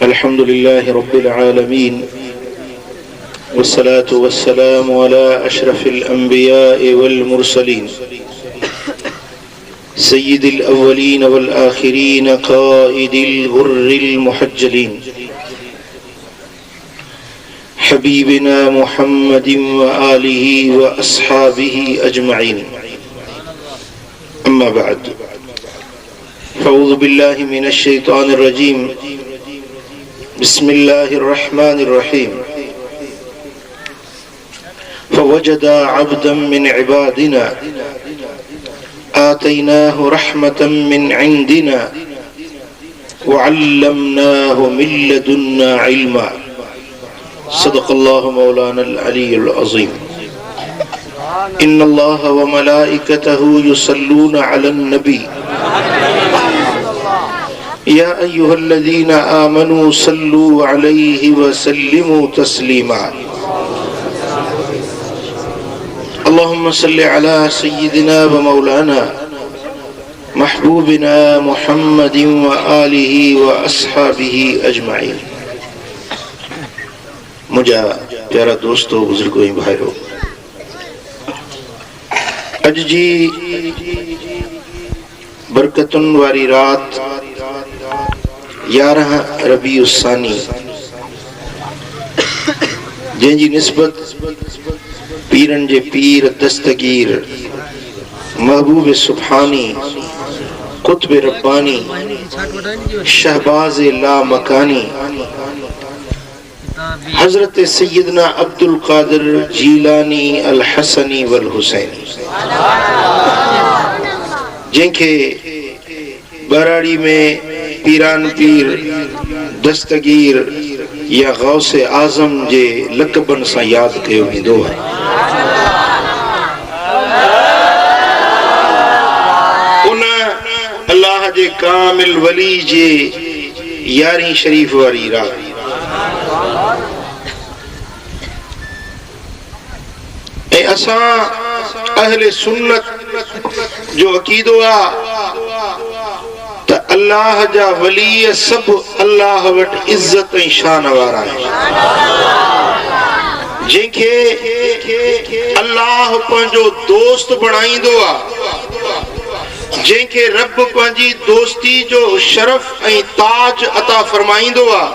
अल्हम्दुलिल्लाहि रब्बिल आलमीन वस्सलातु वस्सलामु अला अशरफिल अंबिया'i वल मुरसलीन सय्यिदिल अव्वलीन वल आखिरीन क़ाइदिल गुर्रिल मुहज्जलीन हबीबिना मुहम्मदिन व आलिहि व अस्हाबिहि अजमईन। अम्मा बाद, अऊज़ु बिल्लाहि मिनश शैतानिर रजीम, बिस्मिल्लाहिर रहमानिर रहीम। फवजदा अब्दन मिन इबादिना आतैनाहु रहमतन मिन इंदिना व अल्लमनाहु मिन लदुन्ना इल्मा। सदक़ल्लाहु मौलानल अलीयुल अज़ीम। इन्नल्लाह व मलाइकतहु युसल्लूना अलन नबी या अय्युहल्लज़ीना आमनू सल्लू अलैहि व सल्लिमू तस्लीमा। अल्लाहुम्मा सल्लि अला सय्यिदिना व मौलाना महबूबिना मुहम्मदिन व आलिहि व अस्हाबिहि अजमईन। मुझा प्यारा दोस्तों, बुजुर्गों, भाइयों, अज जी बरकतुन वारी रात 11 रबीउ सानी, जंहिंजी निस्बत पीरन जे पीर दस्तगीर महबूब सुभानी कुतुब रब्बानी शहबाज ला मकानी हजरत सैयदना अब्दुल कादिर जीलानी अल हसनी वल हुसैनी, जंहिंखे बराड़ी में पीरान पीर दस्तगीर या गौसे आजम जे लक़बन सां याद कयो वेंदो आहे। उन अल्लाह जे कामिल वली जे यारी शरीफ वारी रात ऐं असां अहले सुन्नत जो अकीदो आहे त अल्लाह जा वली सब अल्लाह वटि इज्जत ऐं शान वारा आहिनि। जंहिंखे अल्लाह पंहिंजो दोस्त बणाईंदो आहे, जंहिंखे रब पंहिंजी दोस्ती जो शरफ ऐं ताज अता फरमाईंदो आहे,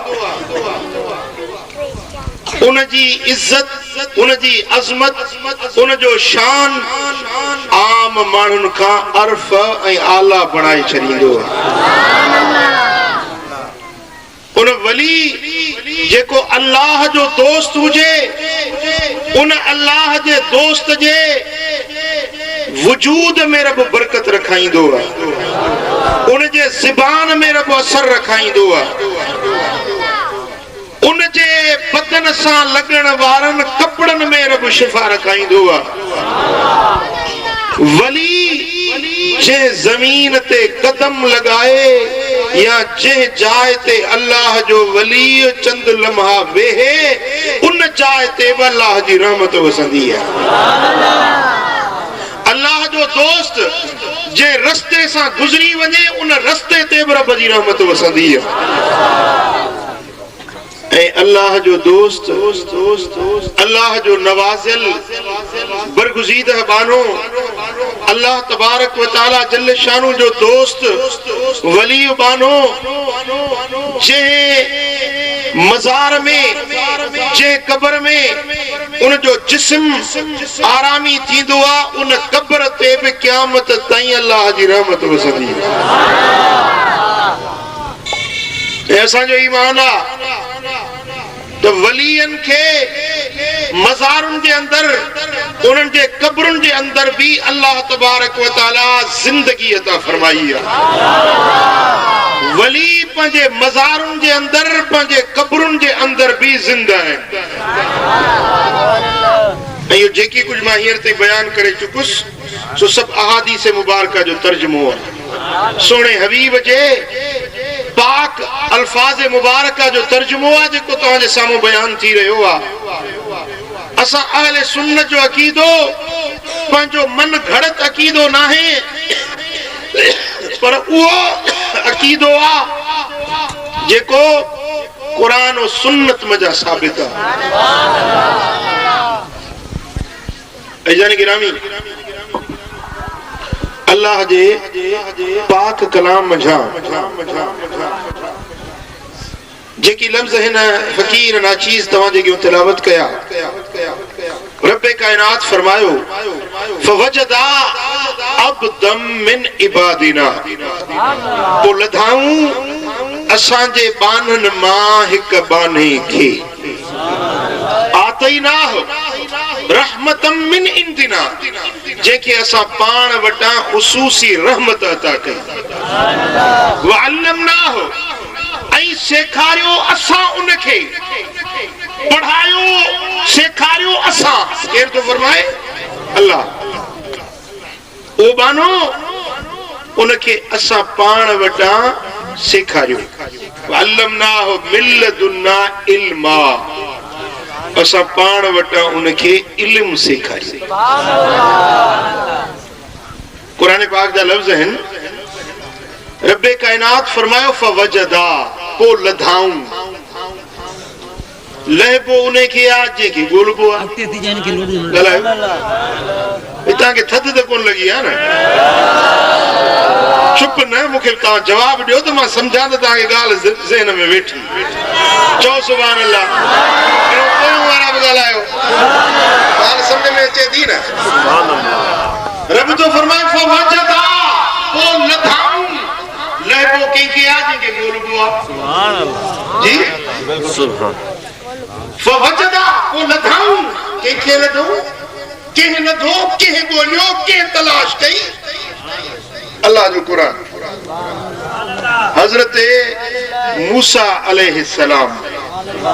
उनजी इज्जत, उनजी अज़मत, उनजो शान आम माण्हुनि खां अर्फ़ ऐं आला बणाए छॾींदो आहे। उन वली जेको अल्लाह जो दोस्त हुजे, उन अल्लाह जे दोस्त जे वजूद में रब बरकत रखाईंदो आहे, उन जे ज़बान में रब असर रखाईंदो आहे, उन जे बदन सां लॻण वारनि कपड़नि में रब शिफ़ा रखाईंदो आहे। वली जंहिं ज़मीन ते कदम लॻाए या जंहिं जाइ ते अल्लाह जो वली चंद लम्हा वेहे, उन जाइ ते बि अल्लाह जी रहमत वसंदी आहे। अल्लाह जो दोस्त जे रस्ते सां गुज़री वञे, उन रस्ते ते बि रब जी रहमत वसंदी आहे। ऐं अल्लाह जो दोस्त, अल्लाह जो नवाज़िल बरगुज़ीद बानो, अल्लाह तबारक व तआला जल्ल शानु जो दोस्त वली बानो, जंहिं मज़ार में, जंहिं कब्र में उन जो जिस्म आरामी थींदो आहे, उन कब्र ते बि क़यामत ताईं अल्लाह जी रहमत वसंदी आहे। ऐं असांजो ईमान आहे त वलियन खे मज़ारुनि जे अंदर, उन्हनि जे कब्रुनि जे अंदर भी अल्लाह तबारक व तआला जिंदगी अता फरमाई आहे। वली पंहिंजे मज़ारुनि जे अंदर, पंहिंजे कब्रुनि जे अंदर भी ज़िंदा आहिनि। ऐं इहो जेकी कुझु मां हींअर ताईं बयान करे चुकुसि, सो सभु अहादीस मुबारका जो तर्जुमो आहे। सोने हबीब जे पाक अल्फाज मुबारका जो तर्जुमो आहे, जेको तव्हांजे साम्हूं बयान थी रहियो आहे। असां अहले सुन्नत जो अकीदो पंहिंजो मन घड़त अकीदो नाहे, पर उहो अकीदो आहे जेको कुरान और सुन्नत मजा साबित है। अज़ीज़ान गिरामी, अल्लाह जे पाक कलाम मजा जेकी लफ्ज़ है ना फकीर नाचीज तवा जेकी तिलावत कया, रब्बे कायनात फरमायो फवजदा अब्दम मिन इबादिना, तो लधाऊं असांजे बानन मां हिक बाने खे, आतईनाह रहमतम मिन इंदिना, जेके असां पाण वटां ख़ुसूसी रहमत अता कई, वअल्लमनाह ऐं सेखारियो असां उनखे, पढ़ायो सेखारियो असां, केर तो फरमाए अल्लाह, ओ बानो उनखे असां पाण वटां सेखारियो, वअल्लमनाह मिल्लदुन्ना इल्मा, असां पाण वटां उनखे इल्म सेखारियो। कुरान पाक जा लफ्ज़ आहिनि, रब्बे कायनात फरमायो फवजदा, पो लधाऊं, लहबो उनखे आ जेके ॻोल्हबो आ, ॻाल्हायो तव्हांखे थधि त कोन लॻी आहे न, चुप न, मूंखे तव्हां जवाब ॾियो त मां सम्झां त तव्हांखे ॻाल्हि ज़हन में वेठी, चओ सुभान अल्लाह, पोयों वारा बि ॻाल्हायो, ॻाल्हि सम्झ में अचे थी न। रब तो फरमाए फवजदा, पो लधाऊं, लहबो कंहिंखे आ जेके ॻोल्हबो आ, सुभान अल्लाह जी, सुभान, फवजदा पो लधाऊं, कंहिंखे लधो, कंहिं लधो, कंहिं ॻोल्हियो, कंहिं तलाश कई, अल्लाह जो कुरान। हज़रत मूसा अलैहिस्सलाम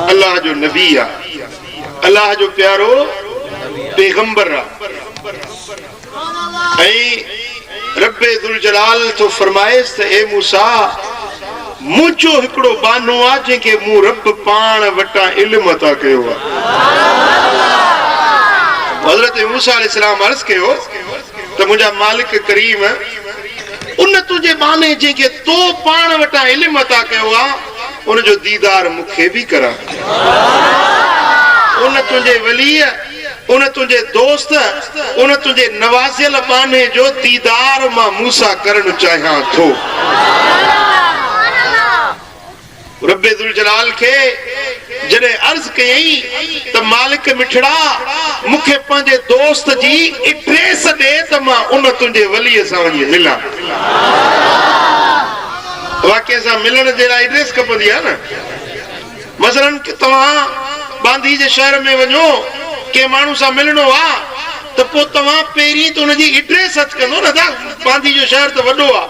अल्लाह जो नबी आ, अल्लाह जो प्यारो पैगंबर आ, ऐं रब्बे दुल जलाल तो फरमाएस त ए मूसा, मुझो हिकड़ो बानो आ जंहिंखे मूं रब पाण वटां इल्म अता कयो आ। हज़रत मूसा अलैहिस्सलाम अर्ज़ कयो त मुंहिंजा मालिक करीम, उन तुंहिंजे बाने जंहिंखे तो पाण वटां इल्म अता कयो आ, उनजो दीदार मूंखे बि करा, उन तुंहिंजे वलीअ, उन तुंहिंजे दोस्त, उन तुंहिंजे नवाज़ियल बाने जो दीदार मां मूसा करण चाहियां थो। रब्बे दुल जलाल के जॾहिं अर्ज़ कयई त मालिक मिठड़ा, मूंखे पंहिंजे दोस्त जी एड्रेस ॾे त मां उन तुंहिंजे वलीअ सां वञी मिलां। वाक़ई सां मिलण जे लाइ एड्रेस खपंदी आहे न। मसलन तव्हां बांदी जे शहर में वञो, के माण्हू सां मिलणो आहे त पोइ तव्हां पहिरीं त हुनजी एड्रेस सर्च कंदो न, बांदी जो शहर त वॾो आहे,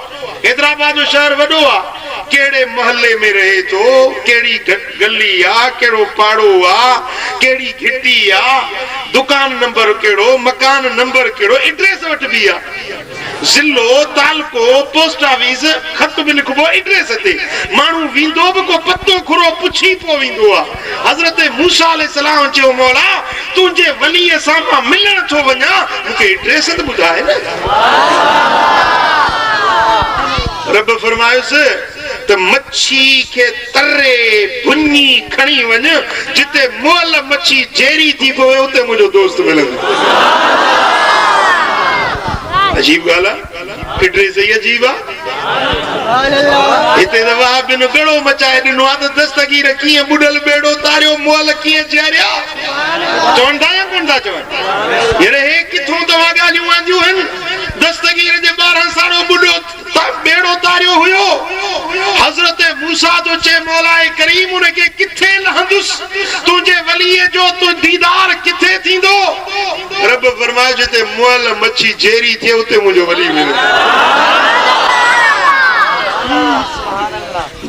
हैदराबाद जो शहर वॾो आहे, केड़े मोहल्ले में रहे तो, केड़ी गली आ, केड़ो पाड़ो आ, केड़ी घिटी आ, दुकान नंबर केड़ो, मकान नंबर केड़ो, एड्रेस वट भी आ, जिलो, तालको, पोस्ट ऑफिस, खत भी लिखबो एड्रेस ते, मानू विंदो भी को पत्तो खुरो पुछी पो विंदो आ। हजरत मूसा अलैहिस्सलाम चयो मौला, तुंजे वली सां मां मिलण थो वञा, मूंखे एड्रेस त ॿुधाए न। रब फरमायोसि त मच्छी के तरे भुनी खणी वञ, जिते मोल मच्छी जेरी थी पवे उते मुंहिंजो दोस्त मिलंदो। अजीब ॻाल्हि आहे, एड्रेस ई अजीब आहे। हिते त वाह बिन बेड़ो मचाए ॾिनो आहे त दस्तगीर कीअं बुॾल बेड़ो तारियो, मोल कीअं चेरिया, चवनि था या कोन था चवनि? अरे हे किथों तव्हां ॻाल्हियूं आंदियूं आहिनि? दस्तगीर जे 12 सालो बुॾो बेड़ो तारियो हुयो। हज़रत मूसा तो चे मौलाए करीम उनखे किथे लहंदुसि, तुंहिंजे वलीअ जो तू दीदार किथे थींदो? रब फरमाए जिते मोल मच्छी जेरी थिए उते मुंहिंजो वली मिले।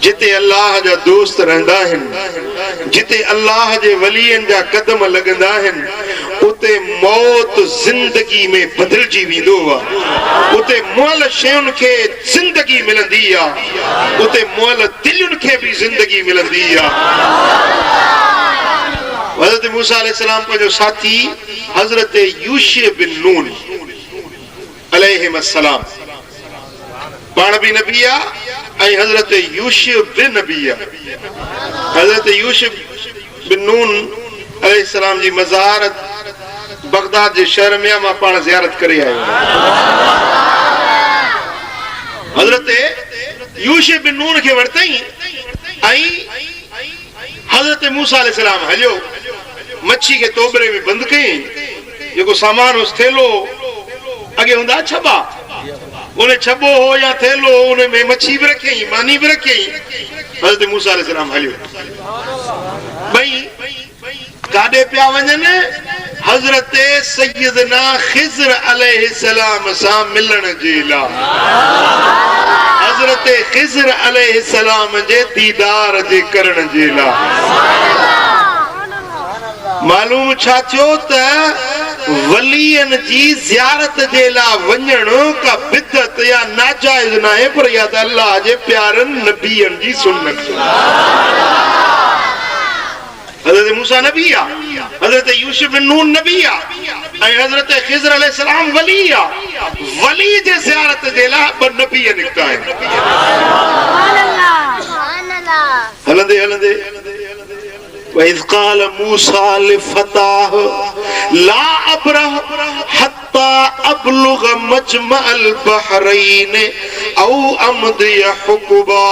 जिते अल्लाह जा दोस्त रहंदा आहिनि, जिते अल्लाह जे वलीअनि जा कदम लॻंदा आहिनि, उते मौत जिंदगी में बदिलजी वेंदो आहे। उते मोल शयुनि खे जिंदगी मिलंदी आहे, उते मोल दिलुनि खे बि जिंदगी मिलंदी आहे। हज़रत मूसा अलैहिस्सलाम पंहिंजो साथी हज़रत यूशा बिन नून अलैहिस्सलाम पाण भी नबी आ ऐं हज़रत यूसुफ भी नबी आ। हज़रत यूसुफ बिन नून अलैहिस्सलाम जी मज़ारत बगदाद जे शहर में मां पाण ज़ियारत करे आयो। हज़रत यूसुफ बिन नून के वरतई ऐं हज़रत मूसा अलैहिस्सलाम हलियो मच्छी के तोबरे में बंद कई जेको सामान उस थेलो अगे हुंदा छबा उन्हें छबो हो या थेलो उन्हें में मच्छी भी रखी मानी भी रखी। हज़रत मूसा अलैहिस्सलाम हलियो भई काडे पिया वञन हज़रत सैयदना खिज़र अलैहिस्सलाम सां मिलण जे लाइ। हज़रत खिज़र अलैहिस्सलाम जे दीदार जे करण जे लाइ। मालूम छा थियो त वलियन जी ज़ियारत जे लाइ वञण का बिदत या नाजायज़ न आहे पर या त अल्लाह जे प्यारनि नबीअन जी सुन्नत। हज़रत मूसा नबी आ, हज़रत यूसुफ बिन नून नबी आ ऐं हज़रत खिज़र अलैहिस्सलाम वली आ। वली जे ज़ियारत जे लाइ ॿ नबी निकता आहिनि। हलंदे हलंदे وَإِذْ قَالَ مُوسَى لِفَتَاهُ لَا أَبْرَحُ حَتَّى أَبْلُغَ مَجْمَعَ الْبَحْرَيْنِ أَوْ أَمْضِيَ حُقُبًا।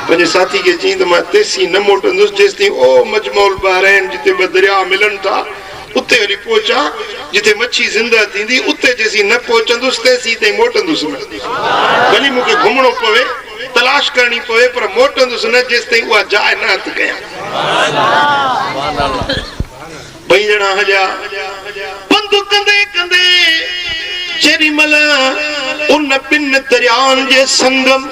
पंहिंजे साथी खे चई त मां तेसी न मोटंदुसि जेसिताईं ओ मजमुल बहरैन जिते ॿ दरिया मिलनि था उते वरी पहुचा जिते मच्छी ज़िंदा थींदी उते जेसी न पहुचंदुसि तेसी ताईं मोटंदुसि न। भली मूंखे घुमणो पवे तलाश करनी पवे पर मोटंदुसि न जेसिताईं उहा जाइ न हथ कयां। ॿई ॼणा हलिया पंधु कंदे कंदे जेॾी महिल उन ॿिन दरियाउनि जे संगम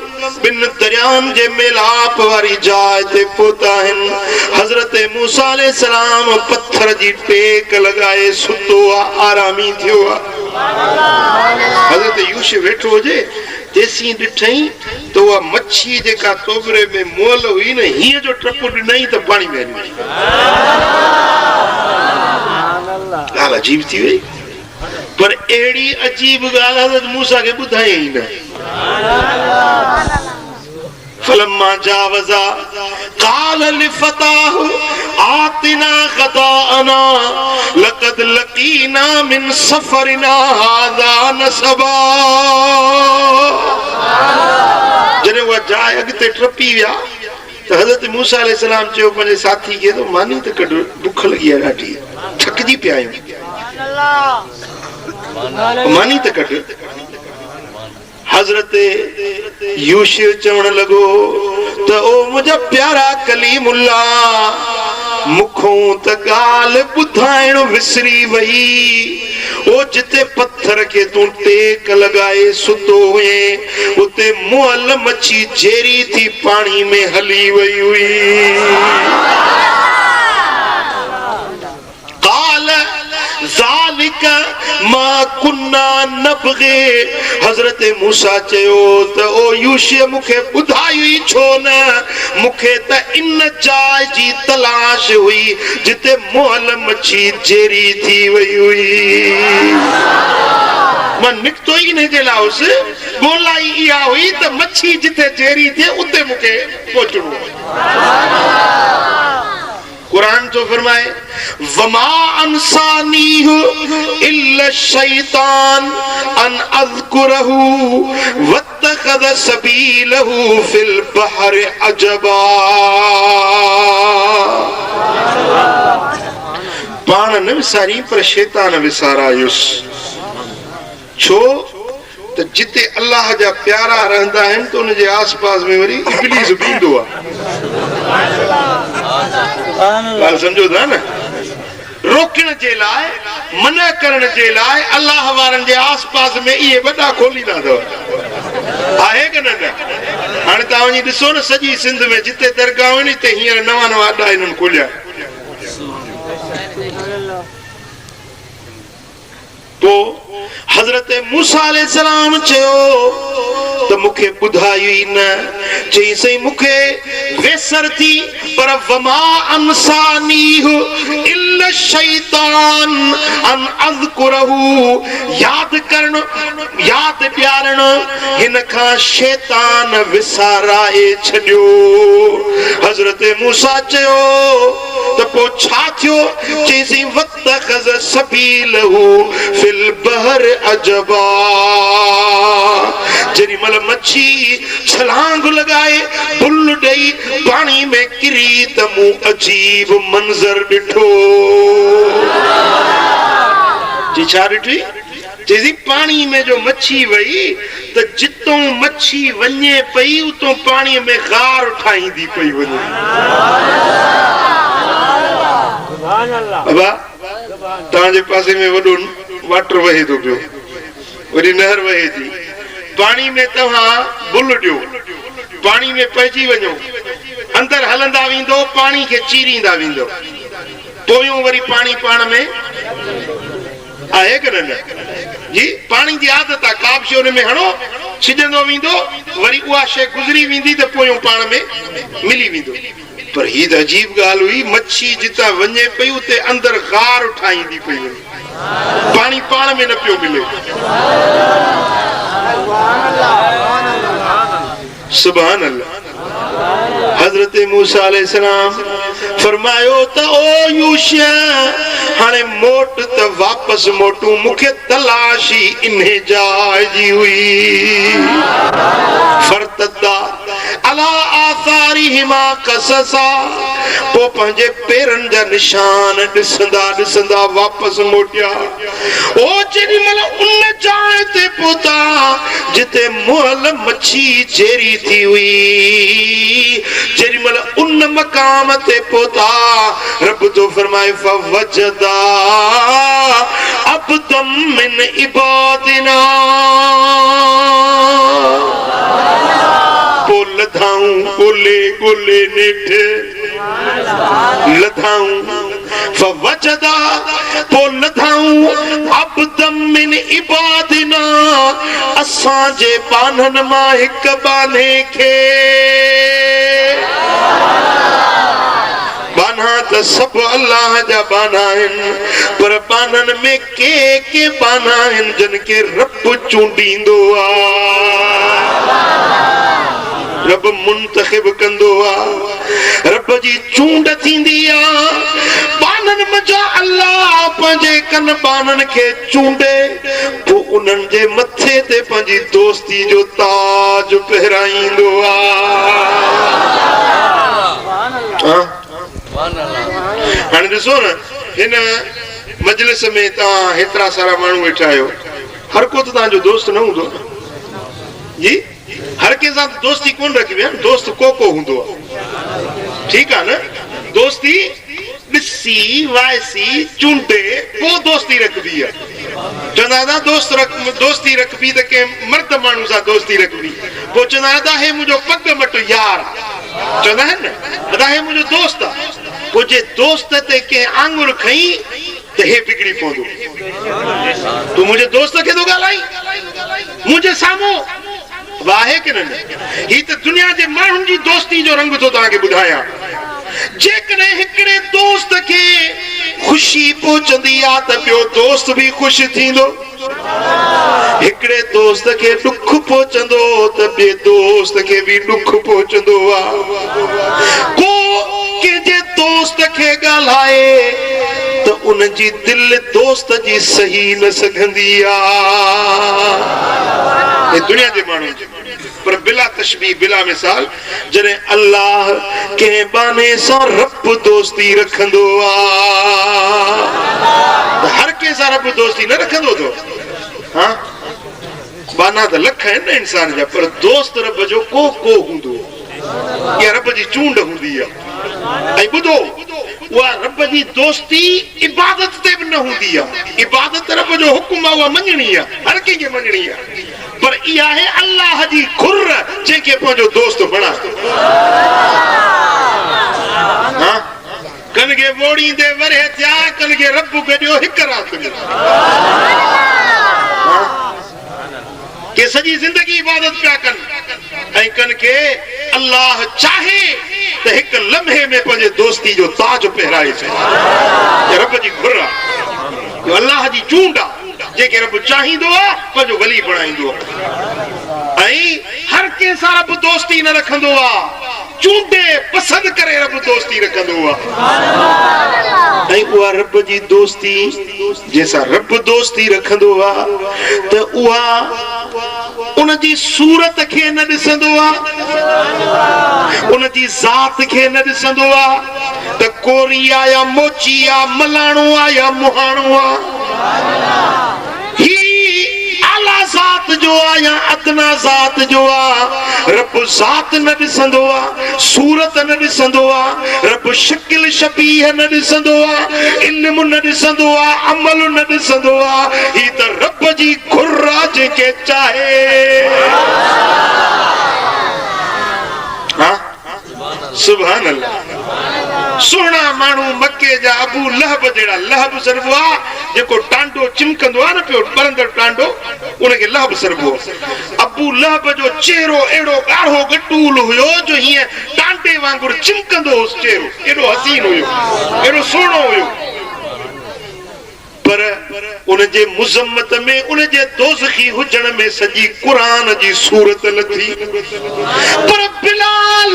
ॿिन दरियाउनि जे मेलाप वारी जाइ ते पहुता आहिनि। हज़रत मूसा अलैहिस्सलाम पत्थर जी टेक लॻाए सुतो आहे आरामी थियो आहे। हज़रत यूसुफ वेठो हुजे तेसी ॾिठई त उहा मच्छी जेका तोबरे में मोल हुई न हीअं जो टपु ॾिनई त पाणी में हली वई। ॻाल्हि अजीब थी वई पर अहिड़ी अजीब ॻाल्हि हज़रत मूसा खे ॿुधायई न। फलम्मा जावज़ा क़ाल लिफ़ताह आतिना ग़दाअना लक़द लक़ीना मिन सफ़रिना हाज़ा नसबा। जॾहिं उहा जाइ अॻिते टपी विया त हज़रत मूसा अलैहिस्सलाम चयो पंहिंजे साथी खे त मानी त कढ बुख लॻी आहे ॾाढी थकिजी पिया आहियूं मानी त कढ। हज़रत यूसुफ चवण लॻो त ओ मुंहिंजा प्यारा कलीमुल्लाह मूंखों त ॻाल्हि ॿुधाइण विसरी वई। ओ जिते पत्थर खे तूं टेक लॻाए सुतो हुए उते मुअल मच्छी जेरी थी पाणी में हली वई हुई। ज़ालिक मा कुन्ना नबग़े। हज़रत मूसा चयो त ओ यूसुफ मूंखे ॿुधाई छो न मूंखे त इन जाइ जी तलाश हुई जिते मुअल मच्छी जेरी थी वई हुई। मां निकितो ई हिन जे लाइ हुउसि ॻोल्हा ई इहा हुई त मच्छी जिते जेरी थिए उते मूंखे पहुचणो। कुरान तो फरमाए वमा अंसानीहु इल्ला शैतान अन अज़कुरहु वत्तखज़ सबीलहु फिल बहर अजबा। पाण न विसारी पर शैतान विसारायुसि। छो त जिते अल्लाह जा प्यारा रहंदा आहिनि त उनजे आस पास में वरी इब्लीस बींदो आहे। ॻाल्हि सम्झो था न। रोकण जे लाइ मना करण जे लाइ अल्लाह वारनि जे आस पास में इहे वॾा खोलींदा अथव आहे की न। हाणे तव्हां वञी ॾिसो न सॼी सिंध में जिते दरगाह आहिनि हिते हींअर नवां नवां अॾा हिननि खोलिया। पोइ हज़रत मूसा अलैहिस्सलाम चयो त तो मुखे बुधाई न चई सही मुखे वेसर थी पर वमा अंसानी इल्ला शैतान अन अज़कुरहु याद करण याद प्यारण हिन का शैतान विसाराए छड्यो। हजरत मूसा चयो तो पो छा थियो चईसी वत्तखज़ सबीलहु फिल बहर अजबा जेरी मल मच्छी छलांग लगाए बुल डई पानी में किरी त मूं अजीब मंजर ॾिठो। जी छा ॾिठी चईसी पानी में जो मच्छी वई तो जितों मच्छी वञे पई उतों पानी में गार उठाईंदी पई वञे। बाबा तव्हांजे पासे में वॾो वाटर वहे थो पियो वॾी नहर वहे थी पानी में तव्हां बुल ॾियो पानी में पइजी वञो अंदर हलंदा वेंदो पानी खे चीरींदा वेंदो पोयों वरी पानी पाण में आहे कि न जी पानी जी आदत आहे का बि शइ हुन में हणो छिजंदो वेंदो वरी उहा शइ गुज़री वेंदी त पोयों पाण में मिली वेंदो। पर ही त अजीब ॻाल्हि हुई मच्छी जितां वञे पई उते अंदर गार उठाईंदी पई वञे पानी पाण में न पियो मिले। सुभान अल्लाह। हजरत मूसा अलैहिस्सलाम फरमायो त ओ यूशा हाणे मोट त वापस मोटू मुखे तलाशी इन्हे जाय जी हुई फरतदा अला आसारिहिमा कससा पो पंहिंजे पेरनि जा निशान ॾिसंदा ॾिसंदा वापस मोटिया। ओ जेॾी महिल उन जाइ ते पहुता जिते मुअल मच्छी चेरी थी हुई जेॾी महिल उन मकाम ते पहुता रब तो फरमाए फवजदा अब्दम मिन इबादिना लधाऊं गोले गोले नेठ लधाऊं फवजदा पो लधाऊं अब्दम मिन इबादिना असां जे बानन मां हिक बाने खे बाना त सब अल्लाह जा बाना आहिनि पर बानन में के बाना आहिनि जिन खे रब चूंडींदो आहे रब मुंतखिब कंदो आहे रब जी चूंड थींदी आहे बानन मजा अल्लाह पंहिंजे कन बानन खे चूंडे पोइ उन्हनि जे मथे ते पंहिंजी दोस्ती जो ताज पहिराईंदो आहे। हाणे ॾिसो न हिन मजलिस में तव्हां हेतिरा सारा माण्हू वेठा आहियो हर को त तव्हांजो दोस्त न हूंदो जी हर कंहिं सां दोस्ती कोन रखबी आहे दोस्त को हूंदो आहे ठीकु आहे न दोस्ती ॾिसी वाइसी चूंडे पोइ दोस्ती रखबी आहे चवंदा आहिनि दोस्ती रखबी त कंहिं मर्द माण्हू सां दोस्ती रखबी पोइ चवंदा आहिनि हे मुंहिंजो पग मटो यार चवंदा आहिनि न हे मुंहिंजो दोस्त आहे पोइ जे दोस्त ते कंहिं आंगुर खई त हे बिगड़ी पवंदो तूं मुंहिंजे दोस्त खे थो ॻाल्हाई मुंहिंजे साम्हूं वाहे कि न ही त दुनिया जे माण्हुनि जी दोस्ती जो रंग थो तव्हांखे ॿुधायां जेकॾहिं हिकिड़े दोस्त खे ख़ुशी पहुचंदी आहे त ॿियो दोस्त बि ख़ुशि थींदो हिकिड़े दोस्त खे ॾुख पहुचंदो त ॿिए दोस्त खे बि ॾुख पहुचंदो आहे को कंहिंजे दोस्त खे ॻाल्हाए त उन जी दिलि दोस्त जी सही न सघंदी आहे दुनिया जे माण्हुनि जी पर बिला तशबीह बिला मिसाल जॾहिं अल्लाह कंहिं बाने सां रब दोस्ती रखंदो आहे हर कंहिं सां रब दोस्ती न रखंदो तो हाँ बाना त लख आहिनि न इंसान जा पर दोस्त रब जो को हूंदो इहा रब जी चूंड हूंदी आहे ऐं ॿुधो उहा रब जी दोस्ती इबादत ते बि न हूंदी आहे इबादत रब जो हुकुम आहे उहा मञणी आहे हर कंहिंखे मञणी आहे पर इहा आहे अल्लाह जी खुर जंहिंखे पंहिंजो दोस्त बणाए कन खे वोड़ींदे वरे थिया कन खे रब गॾियो हिकु राति में के सजी जिंदगी इबादत पिया कन ऐं कन के अल्लाह चाहे त एक लम्हे में पंहिंजे दोस्ती जो ताज पहिराए छॾे। रब जी घुर आहे, जो अल्लाह जी चूंड आहे, जेके रब चाहींदो आहे पंहिंजो वली बणाईंदो आहे। ऐं हर कंहिं सां रब दोस्ती न रखंदो आहे, चूंडे पसंद करे रब दोस्ती रखंदो आहे। ऐं उहा रब जी दोस्ती जंहिंसां रब दोस्ती रखंदो आहे त उहा उन जी सूरत खे न ॾिसंदो आहे, उन जी ज़ात खे न ॾिसंदो आहे त कोरी आहे या मोची आहे, मलाणो आहे या मुहाणो आहे, ही आला ज़ात जो आहे या अदना ज़ात जो आहे। रब ज़ात न ॾिसंदो आहे, सूरत न ॾिसंदो आहे, रब शकिल शबीह न ॾिसंदो आहे, इल्म न ॾिसंदो आहे, अमल न ॾिसंदो आहे। ही त रब जी घुर आहे जंहिंखे चाहे। सुभान अल्लाह। सुहिणा माण्हू मके जा अबू लहब जहिड़ा, लहब सरबो आहे जेको टांडो चिमकंदो आहे न पियो बरंदड़ टांडो, उनखे लहब सरबो। अबू लहब जो चेहरो एड़ो ॻाढ़ो गटूल हुयो जो हीअं टांडे वांगुरु चिमकंदो हुयो चेहरो, एड़ो हसीन हुयो, एड़ो सुहिणो हुयो। पर उनजे मुज़म्मत में, उनजे दोज़खी हुजण में सॼी क़ुरान जी सूरत लथी। पर बिलाल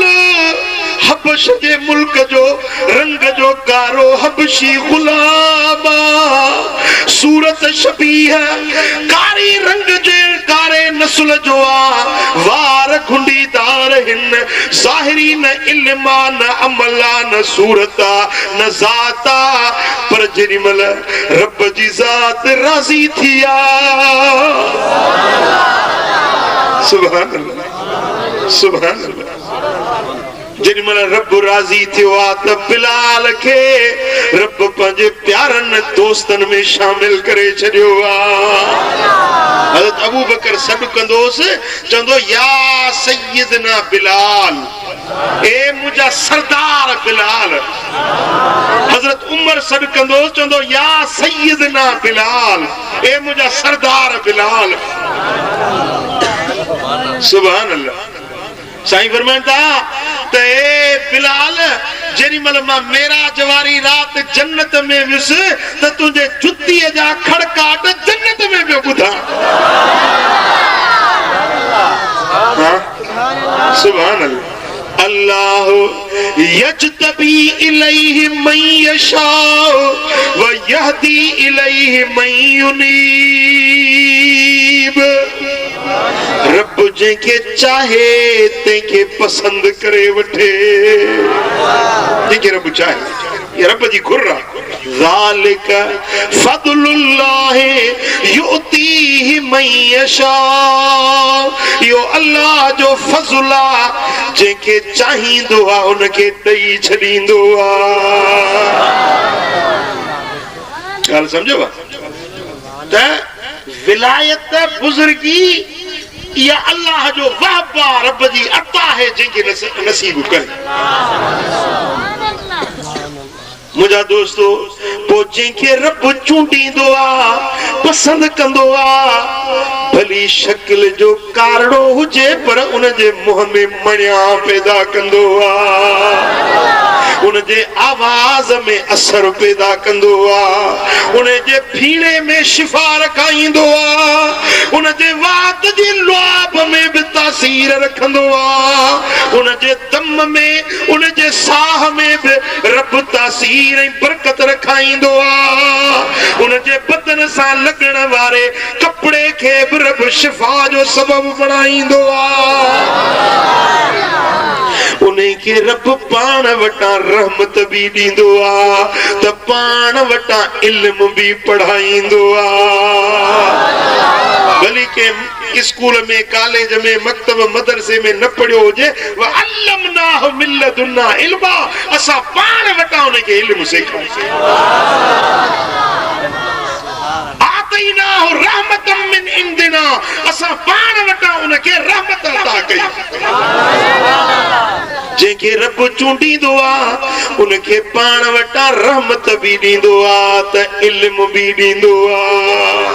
हबश जे मुल्क जो रंग जो कारो हबशी गुलाम, सूरत शबीह कारी रंग जे कारे नस्ल जो आ, वार घुंडीदार हिन, ज़ाहिरी न इल्मा न अमला न सूरता न ज़ाता। पर जेॾी महिल रब जी ज़ात राज़ी थी आ, सुभान अल्लाह, सुभान अल्लाह। जेॾी महिल रब राज़ी थियो आहे त बिलाल खे रब पंहिंजे प्यारनि दोस्तनि में शामिल करे छॾियो आहे। हज़रत अबू बकर सॾु कंदोसि, चवंदो या सय्यदना बिलाल, ए मुंहिंजा सरदार बिलाल। हज़रत उमर सॾु कंदोसि, चवंदो या सय्यदना बिलाल, ए मुंहिंजा सरदार बिलाल। सुभान अल्लाह। साईं फरमाइनि था त ए बिलाल, जेॾी महिल मां मेराज वारी राति जन्नत में वियुसि त तुंहिंजे जुतीअ जा खड़काट जन्नत में पियो ॿुधां। सुभान अल्लाह। अल्लाह यजतबी इलैहि मन यशा व यहदी इलैहि मन युनीब। रब जंहिंखे चाहे तंहिंखे पसंद करे वठे, जंहिंखे रब चाहे, ये रब जी घुर आहे। ज़ालिक फ़ज़लुल्लाहि युतीहि मन यशा, इहो अल्लाह जो फज़ल आहे, जंहिंखे चाहींदो आहे उनखे ॾेई छॾींदो आहे। ॻाल्हि सम्झो त विलायत बुज़ुर्गी या अल्लाह जो वहबा, रब जी अता है जंहिंखे नसीब करे। मुंहिंजा दोस्तो, पोइ जंहिंखे रब चूंडींदो आहे, पसंद कंदो आहे, भली शक्ल जो कारड़ो हुजे पर उनजे मुंहं में मणिया पैदा कंदो आहे, उनजे आवाज़ में असर पैदा कंदो आहे, उनजे फीणे में शिफ़ा रखाईंदो आहे, उनजे वात जी लुआब में बि तासीर रखंदो आहे, उनजे दम में, उनजे साह में बि रब तासीर ऐं बरकत रखाईंदो आहे, उनजे बदन सां लॻण वारे कपिड़े खे बि रब शिफ़ा जो सबबु बणाईंदो आहे। उनखे रब पाण वटां रहमत बि ॾींदो आहे त पाण वटां इल्म बि पढ़ाईंदो आहे। भली के स्कूल में, कॉलेज में, मक्तब मदरसे में न पढ़ियो हुजे, वअल्लमनाहु मिन लदुन्ना इल्मा, असां पाण वटां उनखे इल्म सेखारींदासीं। आतैनाहु रहमतम मिन इंदिना, असां पाण वटां उनखे रहमत अता कई। जंहिंखे रब चूंडींदो आहे उनखे पाण वटां रहमत बि ॾींदो आहे त इल्म बि ॾींदो आहे।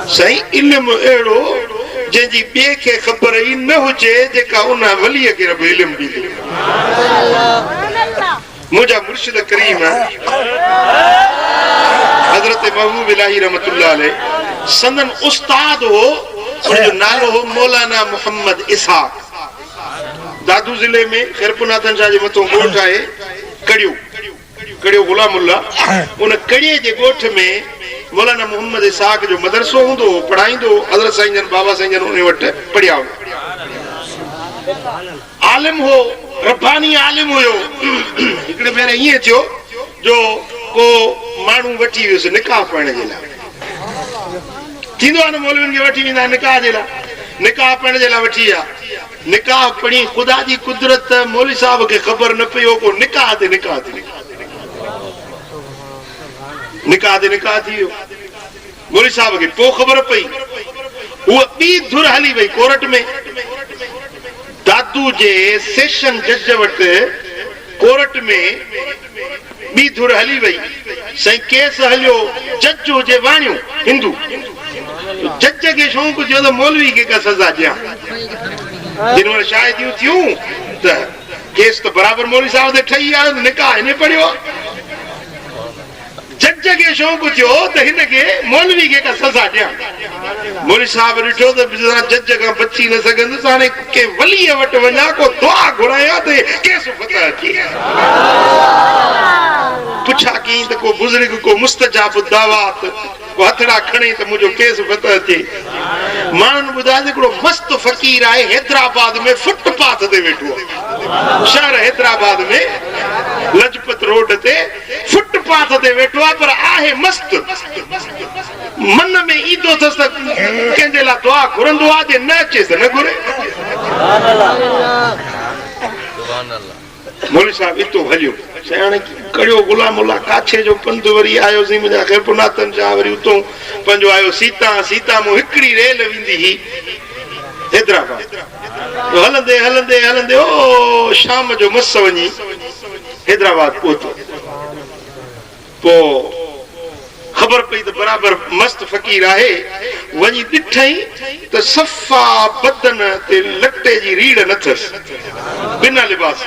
सही इल्म एड़ो जंहिंजी ॿिए खे ख़बर ई न हुजे जेका उन वलीअ खे रब इल्म ॾींदो। मुंहिंजा मुर्शिद करीम हज़रत महबूब इलाही रहमतुल्लाह अलैह संदन उस्ताद हो, उनजो नालो हो मौलाना मोहम्मद इसहाक। दादू ज़िले में खैरपुरनाथन शाह जे मथां ॻोठ आहे कड़ियो गुलामुल्ला। उन कड़िए जे ॻोठ में मौलाना मोहम्मद इसहाक जो मदरसो हूंदो, पढ़ाईंदो। हज़रत साईं जन बाबा साईं जन उन वटि पढ़िया हो। आलिम हो, रब्बानी आलिम हुयो। हिकिड़े भेरे ईअं थियो जो को माण्हू वठी वियुसि निकाह पढ़ण जे लाइ। थींदो आहे न मौलवियुनि खे वठी वेंदा निकाह जे लाइ, निकाह पढ़ण जे लाइ वठी विया। निकाह पढ़ी, ख़ुदा जी कुदरत मौलवी साहब खे ख़बर न पई हो को निकाह ते निकाह थी वियो। मौलवी साहब खे पोइ ख़बर पई। उहा ॿी धुर हली वई कोर्ट में। दादू जे सेशन जज वटि कोर्ट में ॿी धुर हली वई। साईं केस हलियो, जज हुजे वाणियो हिंदू। जज खे शौक़ु थियो त मौलवी खे का सज़ा ॾियां। जिन वटि शायदियूं थियूं त केस त बराबरि मौलवी साहब ते ठही आयो, निकाह हिन पढ़ियो। जज खे शौक़ु थियो त हिनखे मौलवी खे का सज़ा ॾियां। मौलवी साहब ॾिठो त जज खां बची न सघंदुसि, हाणे के वलीअ वटि वञा, को दुआ घुरायां त केस फतह थी। पुछा कई त को बुज़ुर्ग को मुस्तजाब दावात को हथड़ा खणे त मुंहिंजो केस फतह थिए। माण्हुनि ॿुधायो हिकिड़ो मस्त फ़कीर आहे हैदराबाद में, फुटपाथ ते वेठो आहे। शहर हैदराबाद में लजपत रोड ते फुटपाथ ते वेठो आहे, पर आहे मस्त। मन में ईंदो अथसि त कंहिंजे लाइ दुआ घुरंदो आहे, जे न अचेसि न घुरे। मौलवी साहब इतो हलियो। हाणे कड़ियो गुलामुल्ला काछे जो पंधु वरी आयोसीं। मुंहिंजा खैरपुरनाथन शाह वरी उतो पंहिंजो आयो सीता मूं हिकिड़ी रेल वेंदी हुई हैदराबाद। हलंदे हलंदे हलंदे ओ शाम जो मस वञी हैदराबाद पहुतो। पोइ ख़बर पई त बराबरि मस्त फ़कीर आहे। वञी ॾिठई त सफ़ा बदन ते लटे जी रीढ़ न अथसि, बिना लिबास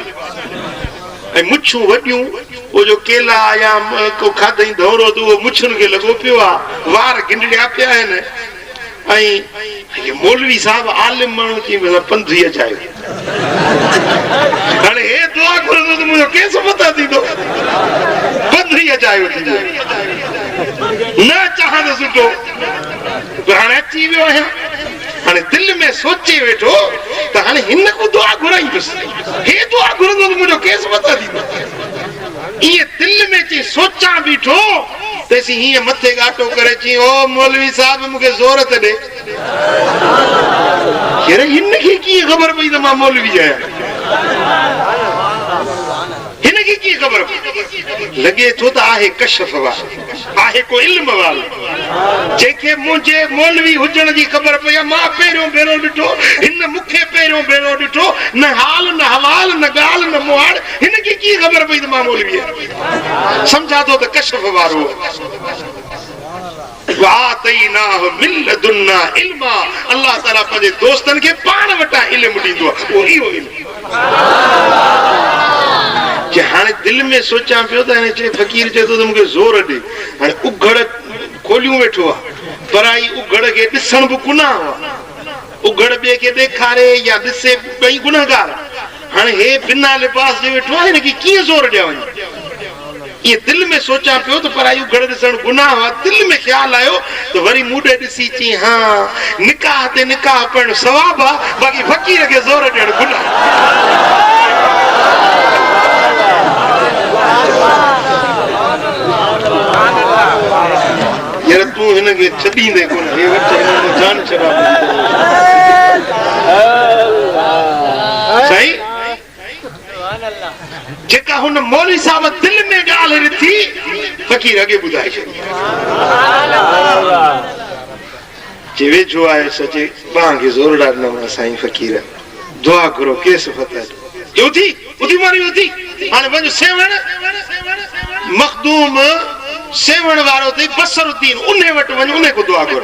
ऐं मुछूं वॾियूं। वो जो केला या को खाधई दौरो त उहो मुछुनि खे लॻो पियो आहे, वार गिंडड़िया पिया आहिनि। ऐं मौलवी साहब आलिम माण्हू थी पंधु ई अचायो। हाणे हे दुआ घुरंदो त मुंहिंजो केस फतह थींदो, पंधु ई अचायो थींदो। न चाहां त सुठो, पर हाणे अची वियो आहियां। हाणे दिलि में सोचे वेठो त हाणे हिन को दुआ घुराईंदुसि, हे दुआ घुरंदो त मुंहिंजो केस फतह थींदो। ईअं दिलि में चई सोचां बीठो तेसी हीअं मथे घाटो करे चई, ओ मौलवी साहब मूंखे ज़ोर त ॾे। हिनखे कीअं ख़बर पई त मां मौलवी आहियां? हिनखे कीअं ख़बर पई? लॻे थो त आहे कशफ वारो, आहे को इल्म वारो, जंहिंखे मुंहिंजे मौलवी हुजण जी ख़बर पई आहे। मां पहिरियों भेरो ॾिठो, हिन मूंखे पहिरियों भेरो ॾिठो। न हाल न हवाल न ॻाल्हि न मुहाड़, हिनखे कीअं ख़बर पई त मां मौलवी आहियां? सम्झा थो त कशफ वारो। अल्लाह ताला पंहिंजे दोस्तनि खे पाण वटां इल्म ॾींदो आहे, उहो इहो इल्म। हाणे दिलि में सोचां पियो त हाणे चए फ़कीर चए थो त मूंखे ज़ोर ॾे। हाणे उघड़ खोलियूं वेठो आहे, पराई उघड़ खे ॾिसण बि गुनाह आहे। उघड़ ॿिए खे ॾेखारे या ॾिसे, ॿई गुनहगार। हाणे हे बिना लिबास जे वेठो आहे, हिनखे कीअं ज़ोर ॾियां वञे? ये दिल में सोचा पियो तो पर आयु घर दिसण गुनाह हुआ। दिल में ख्याल आयो तो वरी मूडे दिसी ची हाँ निकाह ते निकाह पण सवाब आ, बाकी फकीर के जोर ॾियण गुनाह। यार तू हिनखे छॾींदे कोन, हे वच हिन जान छॾा सही। जेका हुन मौलवी साहब दिल में ॻाल्हि ॾिठी फकीर अॻे ॿुधाए छॾी। जे वेझो आहे सचे ॿांह खे ज़ोर ॾाढो साईं फ़कीर दुआ घुरो केस फतह उथी उथी मारी उथी। हाणे वञ सेवण मखदूम सेवण वारो थी बसरुद्दीन उन्हें वट वञ उन्हें को दुआ कर।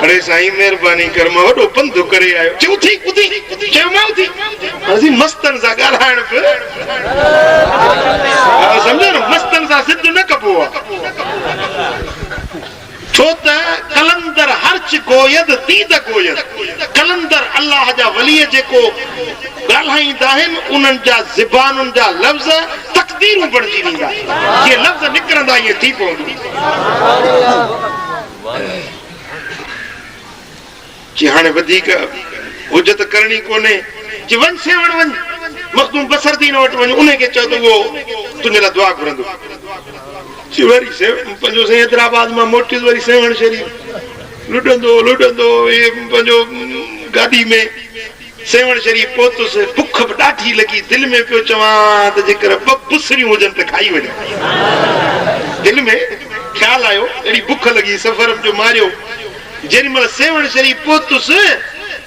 अरे साईं मेहरबानी कर मां वडो पंध करे आयो चयो थी उथी चयो मां उथी असी मस्तन सा गालाण पे समझो न मस्तन सा सिद्ध न कबो छो त कलंदर हर्च गोयद दीद गोयद कलंदर अल्लाह जा वली जेको गालाईंदा आहिनि उन्हनि जा ज़बानुनि जा लफ़्ज़ तक़दीरूं बणजी वेंदा ये लफ़्ज़ निकिरंदा ये थी पवंदो जी हाणे वधीक हुजत करणी कोन्हे जी वञ सेवण वञ मखदूम बसरदीन वटि वञ उन खे चओ त उहो तुंहिंजे लाइ दुआ घुरंदो वरी पंहिंजो हैदराबाद मां मोटी वरी सेवण शरीफ लुटंदो ये पंहिंजो गाॾी में सेवण शरीफ पहुतुसि बुख बि ॾाढी लॻी दिलि में पियो चवां त जेकर ॿ बुसरियूं हुजनि त खाई वञे दिलि में ख़्यालु आयो अहिड़ी बुख लॻी सफ़र जो मारियो जेॾी महिल सेवण शरीफ पहुतुसि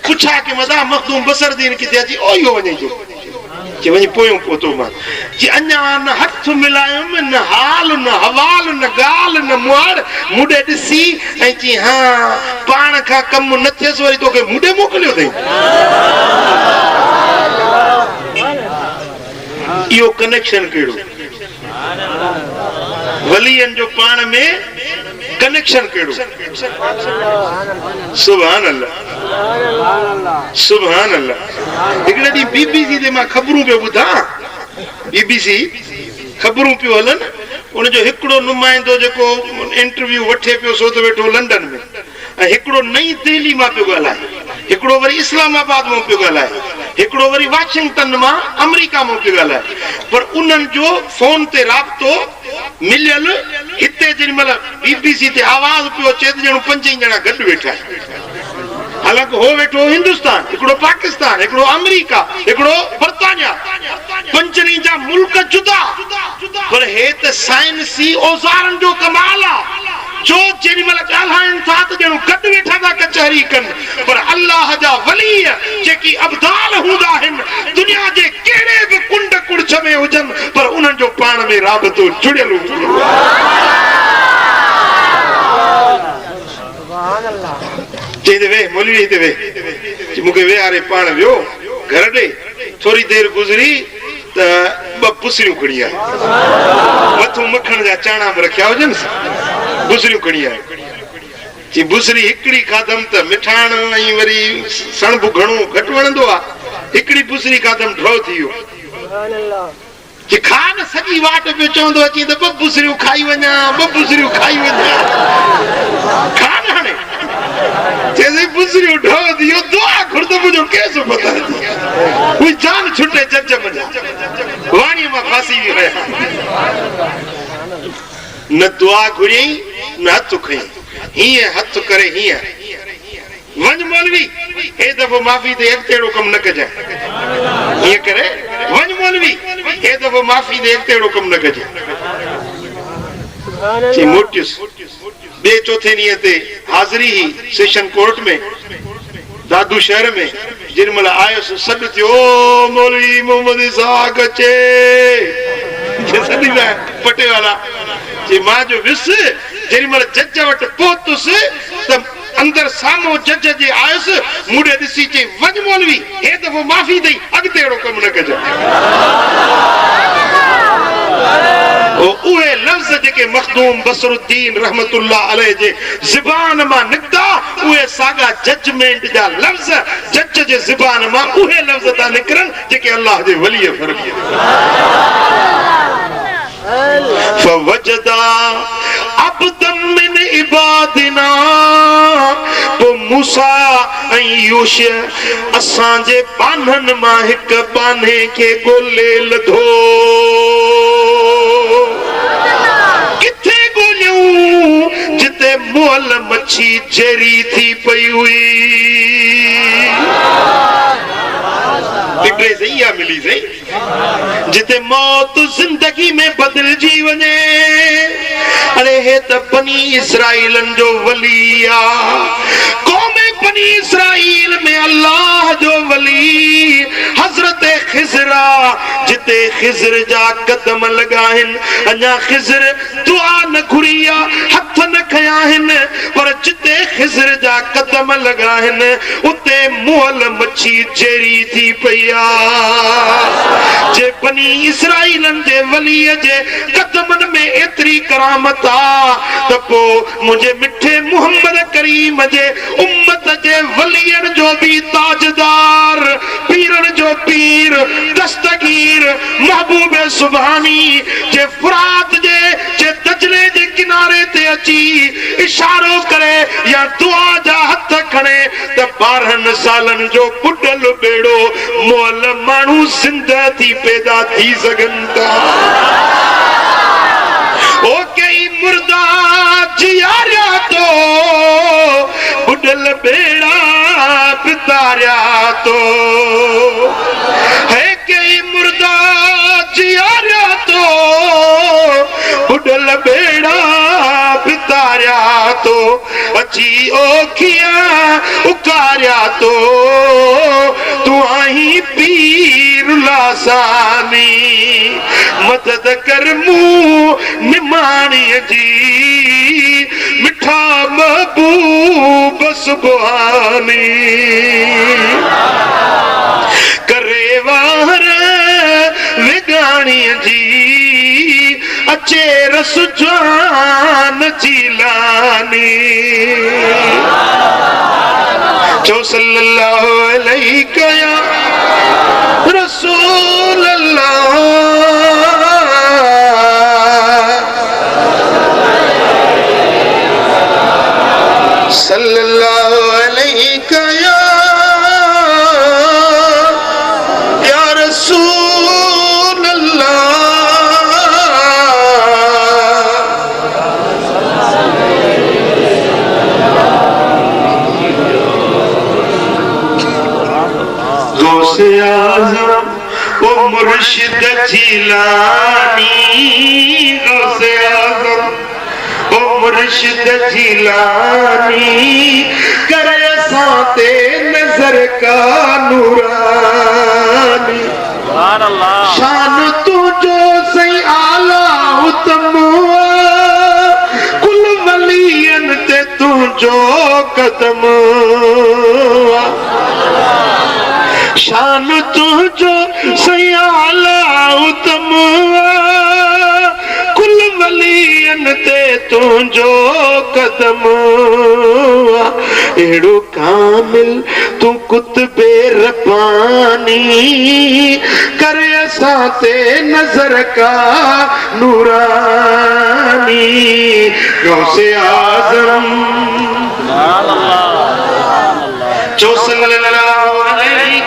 पुछा के मदा मखदूम बसरदीन किथे अची ओयो वञे जो कि वही पोयों पोतो मां जी अन्या न हथ मिलायम न हाल न हवाल न गाल न मुआर मुडे दिसी ऐ जी हां पाण का कम न थियस वरी तोके मुडे मोकलियो थई यो कनेक्शन केड़ो वलियन जो पाण में कनेक्शन केड़ो सुभान अल्लाह सुभान अल्लाह हिकड़े दी बीबीसी ते मां खबरूं पे बुधा बीबीसी खबरूं पे हलन उन जो हिकड़ो नुमाइंदो जेको इंटरव्यू वठे पियो सो तो वेठो लंडन में ऐं हिकड़ो नई दिल्ली मां पियो ॻाल्हाए हिकड़ो वरी इस्लामाबाद मां पियो ॻाल्हाए हिकड़ो वरी वाशिंगटन मां अमेरिका मां पियो ॻाल्हाए पर उन्हनि जो फोन ते राब्तो मिलियल हिते जेॾी महिल बीबीसी ते आवाज़ पियो अचे त ॼणो 5 ॼणा गॾु वेठा हालांकि हो वेठो हिंदुस्तान हिकड़ो पाकिस्तान हिकड़ो अमेरिका हिकड़ो बर्तानिया 5 जा मुल्क जुदा पर हे त साइंसी औज़ारनि जो कमाल आहे जो जेॾी महिल ॻाल्हाइनि था त ॼणो गॾु वेठा था कचहरी कनि पर अल्लाह जा वली जेकी अब्दाल हूंदा आहिनि दुनिया जे कहिड़े बि कुंड कुड़छ में हुजनि पर उन्हनि जो पाण में राबतो जुड़ियल हूंदो चईंदे वे मौलवी हिते वे मूंखे वेहारे पाण वियो घर ॾे थोरी देरि गुज़री त 2 पुसरियूं खणी आया मथूं मखण जा चाणा बि रखिया हुजनि बुसरियूं खणी आया जी बुसरी हिकड़ी खाधम त मिठाण ऐं वरी सणबु घणो घटि वणंदो आहे हिकड़ी बुसरी खाधम ड्रॉ थी वियो जी खा न सॼी वाट पियो चवंदो अची त 2 बुसरियूं खाई वञा 2 बुसरियूं खाई वञा खा न हाणे जैसे बुसरियूं ड्रॉ थी वियो दुआ घुरदो मुंहिंजो केस पता कोई जान छुटे जज मजा वाणी मां फासी वियो न दुआ घुरियई न हथ खई हीअं हथ करे हीअं वञ मौलवी हे दफ़ो माफ़ी ते अॻितेड़ो कम न कजांइ हीअं करे वञ मौलवी हे दफ़ो माफ़ी ते अॻितेड़ो कम न कजांइ जी मोटियुसि ॿिए चौथे ॾींहं ते हाज़िरी ही सेशन कोर्ट में दादू शहर में जेॾी महिल आयुसि सॾु थियो मौलवी मोहम्मद इसाक अचे सॾींदा पटे वाला जी मां जो विस जेॾी महिल जज वटि पहुतुसि त अंदर साम्हूं जज जे आयुसि मूंॾे ॾिसी चई वञ मौलवी हे दफ़ो माफ़ी ॾेई अॻिते अहिड़ो कमु न कजांइ उहे लफ़्ज़ जेके मखदूम बसरुद्दीन रहमतुल्लाह अलैह जे ज़बान मां निकिता उहे साॻा जजमेंट जा लफ़्ज़ जज जे ज़बान मां उहे लफ़्ज़ था निकिरनि जेके अल्लाह जे वलीअ फरमाया फवजदा अब्दम मिन इबादिना तो मूसा ऐं यूशा असां जे बाननि मां हिक बाने खे ॻोल्हे लधो किथे ॻोल्हियूं जिते मुअल मच्छी जरी थी पई हुई फिक्रे सही आ मिली सही जिते मौत जिंदगी में बदलजी वञे अरे हे त बनी इसराइलन जो वली आ कौम बनी इसराइल में अल्लाह जो वली हजरत खिजरा जिते खिजर जा कदम लगाहिन अञा खिजर दुआ न घुरिया हथ न खयाहिन पर जिते खिजर जा कदम लगाहिन उते मोल मच्छी जेरी थी पया जे बनी इसराइलन जे वलीअ जे कदमन में एतरी करामत आ त पो मुझे मिठे मोहम्मद करीम जे उम्मत जे वलीअन जो भी ताजदार पीरन जो पीर दस्तगीर महबूब सुभानी जे फुरात जे दजले जे किनारे ते अची इशारो करे या दुआ जा हथ खणे त 12 सालन जो बुडल बेड़ो मोल मानू जिंदा थी पैदा थी सघन था ओ कई मुर्दा जियारिया तो बुडल बेड़ा पितारिया तो है कई मुर्दा जियारिया तो बुडल बेड़ा पितारिया तो अची ओखिया उकारिया तो तू आई पीर लासानी मदद कर मुंह निमाणी जी मिठा महबूब सुभानी करे वार विगाणी जी अचे रसुजान जिलानी जो सल्लल्लाहु अलैहि या रसूल अल्लाह सल्लल्लाहु अलैहि या रसूल अल्लाह गौसे आज़म ओ मुर्शिद जिलानी गौसे आज़म ओ मुर्शिद जिलानी करे साते नजर का नूरानी शान तुझो सही आला उत्तम कुल वलियन ते तुझो कदम शान तुझो सही आला उत्तम कुल वलियन ते तुझो कदम एड़ो कामिल तू कुतबे रब्बानी करे असाते नजर का नूरानी गौसे आज़म जो सल्लल्लाहु अलैहि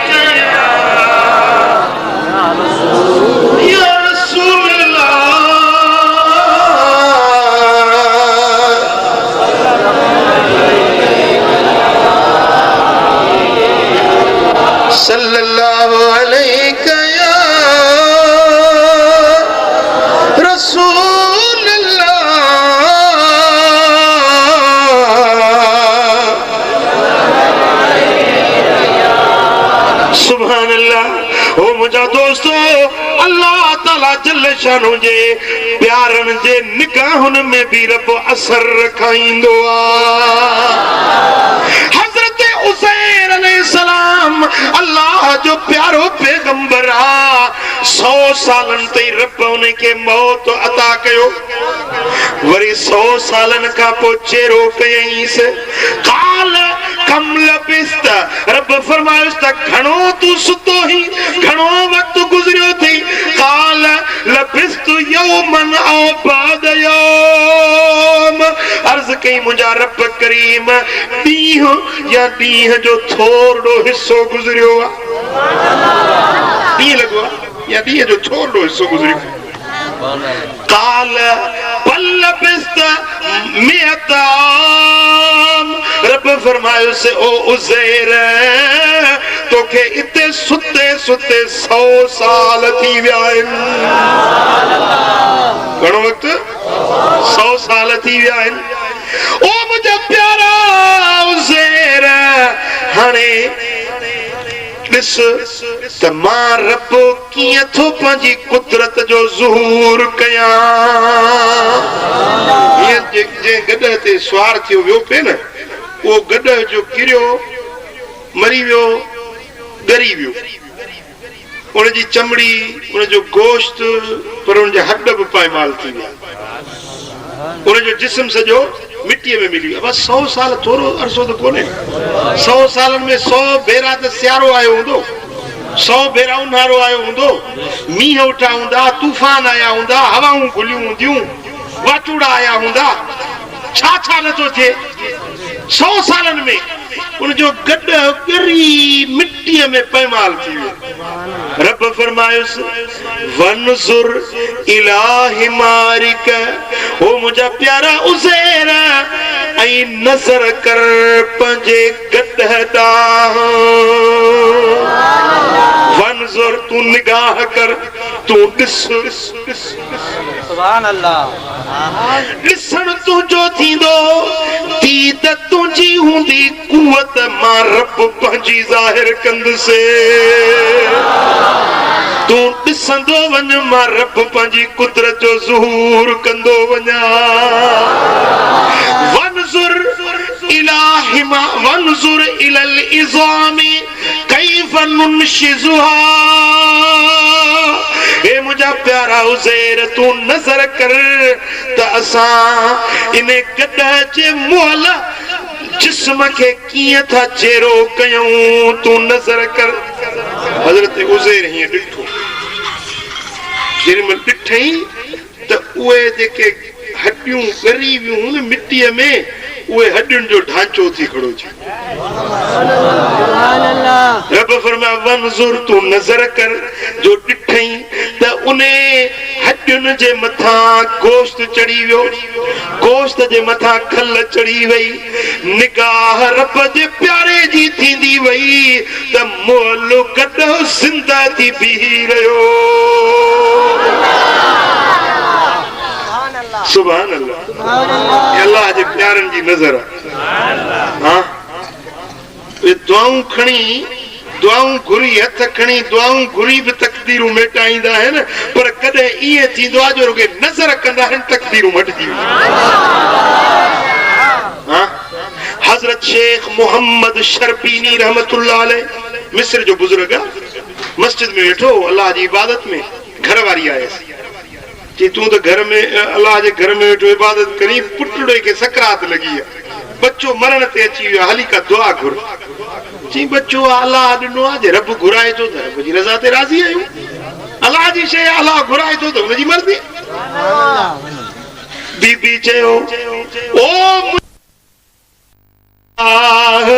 या रसूल सल्लल्लाहु अलैहि या रसूल अल्लाह सुभान अल्लाह ओ मुझा दोस्तों अल्लाह ताला जल्ल शानो जे प्यारन जे निकाहन में भी रब असर रखाइंदो हजरत हुसैन अलैहिस्सलाम अल्लाह जो प्यारो पैगंबर आ 100 सालन ते रब उनके मौत अता कयो वरी 100 सालन का पो चेरो कयईस काल कम लबिस्त रब फरमाइस त घणो तू सुतो ही घणो वक्त गुजरियो थी काल लबिस्त यौमन औ बाद यौम अर्ज कई मुंजा रब करीम दीह या दीह जो थोड़ो हिस्सो गुजरियो दी लगवा या दीह जो थोड़ो हिस्सो गुजरियो काल पल बिस्त मियताम रब फरमायो से ओ उज़ैर तोखे इते सुते सुते 100 साल थी विया आहिनि घणो वक्त 100 साल थी विया आहिनि ओ मुंहिंजा प्यारा उज़ैर हाणे ॾिस त मां रब कीअं थो पंहिंजी कुदरत जो ज़हूर कयां। हीअं जे गॾ ते सुवार थियो वियो पिए न, उहो गॾ जो किरियो मरी वियो, ॻरी वियो, उनजी चमड़ी, उनजो गोश्त, पर उनजा हॾ बि पाएमाल थी विया, उनजो जिस्म सॼो मिटीअ में मिली वियो। बस 100 साल थोरो अरसो त कोन्हे। 100 सालनि में 100 भेरा त सियारो आयो हूंदो, 100 भेरा ऊन्हारो आयो हूंदो, मींहं उठा हूंदा, तूफ़ान आया हूंदा, हवाऊं खुलियूं हूंदियूं, वाचूड़ा आया हूंदा, छा छा नथो थिए। 100 सालनि में उनजो गॾ ॻरी मिटीअ में पैमाल थी वियो। रब फरमायुसि वनज़ुर इला हिमारिक, ओ मुंहिंजा प्यारा उज़ैर, ऐं नज़र कर पंहिंजे गॾ ॾांहुं। वनज़ुर, तूं निगाह कर, तूं ॾिस। सुभान अल्लाह। ॾिसण तुंहिंजो थींदो, दीद तुंहिंजी हूंदी, कुवत मां रब पंहिंजी ज़ाहिर कंदुसि। तूं ॾिसंदो वञ, मां रब पंहिंजी कुदरत जो ज़हूर कंदो वञा। वनज़ुर इलल इज़ामी कैफ़ नुनशिज़ुहा, ए मुंहिंजा प्यारा उज़ैर, तूं नज़र कर त असां इन गॾ जे मुअल जिस्म खे कीअं था चेरो कयूं, तूं नज़र कर। हज़रत उज़ैर हीअं ॾिठो, जेॾीमहिल ॾिठई त उहे जेके हॾियूं ॻरी वियूं न मिटीअ में, उहे हॾियुनि जो ढांचो थी खड़ो थियो। रब फरमाया वनज़ुर, तूं नज़र कर, जो ॾिठई त उन हॾियुनि जे मथां गोश्त चढ़ी वियो, गोश्त जे मथां खल चढ़ी वई, निगाह रब जे प्यारे जी थींदी वई त मोल गॾ ज़िंदा थी बीही रहियो। सुभान अल्लाह। अल्लाह जे प्यारनि जी नज़र आहे। दुआऊं खणी, दुआऊं घुरी, हथ खणी दुआऊं घुरी बि तकदीरूं मेटाईंदा आहिनि, पर कॾहिं ईअं थींदो आहे जो रुॻे नज़र कंदा आहिनि तकदीरूं मटिजी वेंदियूं। हज़रत शेख मोहम्मद शर्बीनी रहमतुल्लाह अलैह, मिस्र जो बुज़ुर्ग आहे, मस्जिद में वेठो अल्लाह जी इबादत में, घर वारी आयसि, चई तूं त घर में अल्लाह जे घर में वेठो इबादत करी, पुटड़े खे सकरात लॻी आहे, बच्चो मरण ते अची वियो, हली का दुआ घुर। चई बच्चो अल्लाह ॾिनो आहे, जे रब घुराए थो त रब जी रज़ा ते राज़ी आहियूं, अल्लाह जी शइ अल्लाह घुराए थो त हुनजी मर्ज़ी। बीबी चयो ओ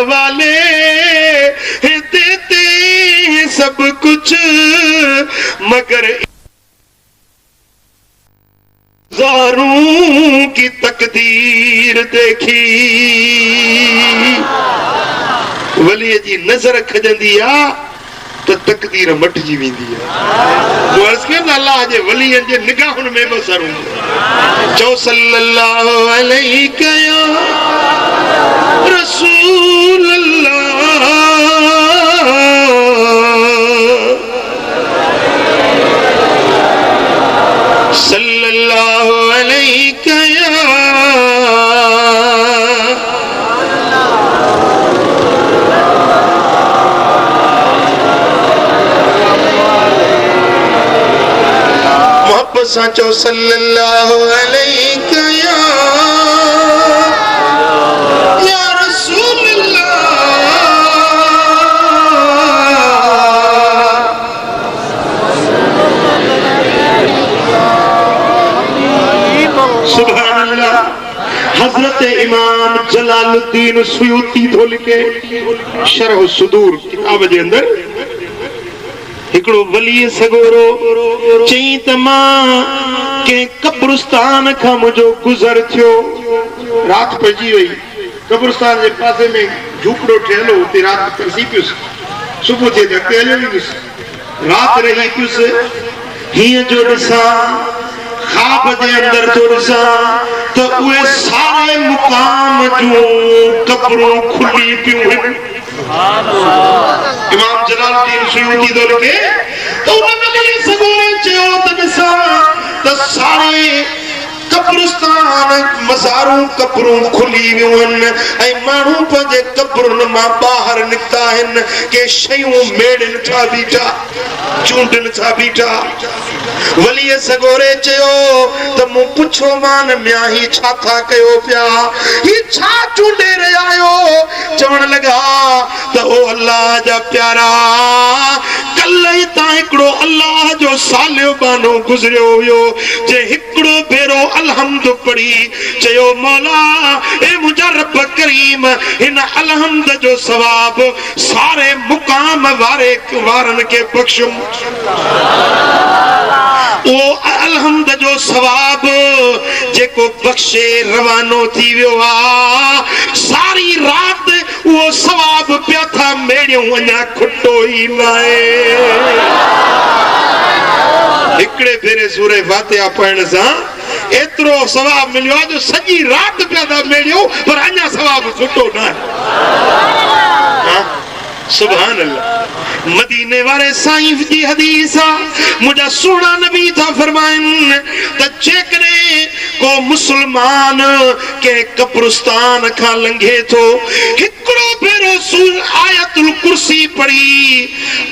वाले देते सब कुछ मगर ज़ारों की तकदीर देखी। वली जी नज़र खजंदी आ त तकदीर मटिजी वेंदी आहे। जो अर्ज़ कयो न अल्लाह जे वलियनि जे निगाहुनि में बि असर हूंदो। चओ सल्लल्लाहु अलैहि या रसूल अल्लाह, सल्लल्लाहु अलैहि या मोहब्बत सां चओ सल्लल्लाहु अलैहि या रसूल अल्लाह। सुभान अल्लाह। हजरत इमाम जलालुद्दीन सुयूती थो लिखे शरह सुदूर किताब जे अंदर, हिकिड़ो वली सगोरो चई त मां कंहिं कब्रिस्तान खां मुंहिंजो गुज़र थियो, राति पइजी वई, कब्रिस्तान जे पासे में झूपड़ो ठहियलु, उते राति तरसी पियुसि, सुबुह थिए त अकेले वियुसि, राति रही पियुसि, हीअं जो ॾिसां ख़्वाब जे अंदर थो ॾिसां त उहे सारे मुक़ाम जूं कब्रूं खुली पियूं आहिनि। इमाम जलालुद्दीन सयूती तो लिखे तो उन्होंने सगोरे चयो तबिसा तो सारे कब्रिस्तान मज़ारूं कब्रूं खुली वियूं ऐं माण्हू पंहिंजे कब्रुनि मां ॿाहिरि निकिता आहिनि के शयूं मेड़नि था बीठा चूंडनि था बीठा वलीअ सगोरे चयो त मूं पुछो मान मियां ही छा था कयो पिया ही छा चूंडे रहिया आहियो चवण लॻा त ओ अल्लाह जा प्यारा कल्ह ई तां हिकिड़ो अल्लाह जो सालियो बानो गुज़रियो हुयो जे हिकिड़ो भेरो अलहम्द पढ़ी चयो मौला ए मुंहिंजा रब करीम हिन अलहम्द जो सवाब सारे मुकाम वारनि खे बख़्शुम ओ अलहम्द जो सवाब जेको बख़्शे रवानो थी वियो आहे सारी रात वो सवाब पिया था मेड़ियूं अञा खुटो ई न आहे हिकिड़े भेरे सूरे फातिहा पढ़ण सां एतिरो सवाब मिलियो जो सॼी रात पिया था मेड़ियूं पर अञा सवाब खुटो न आहे सुभान अल्लाह मदीने वाले साईं जी हदीस मुझा सोना नबी था फरमाइन त जेकॾहिं को मुसलमान के कब्रिस्तान खां लंघे थो हिकिड़ो भेरो आयतुल कुर्सी पढ़ी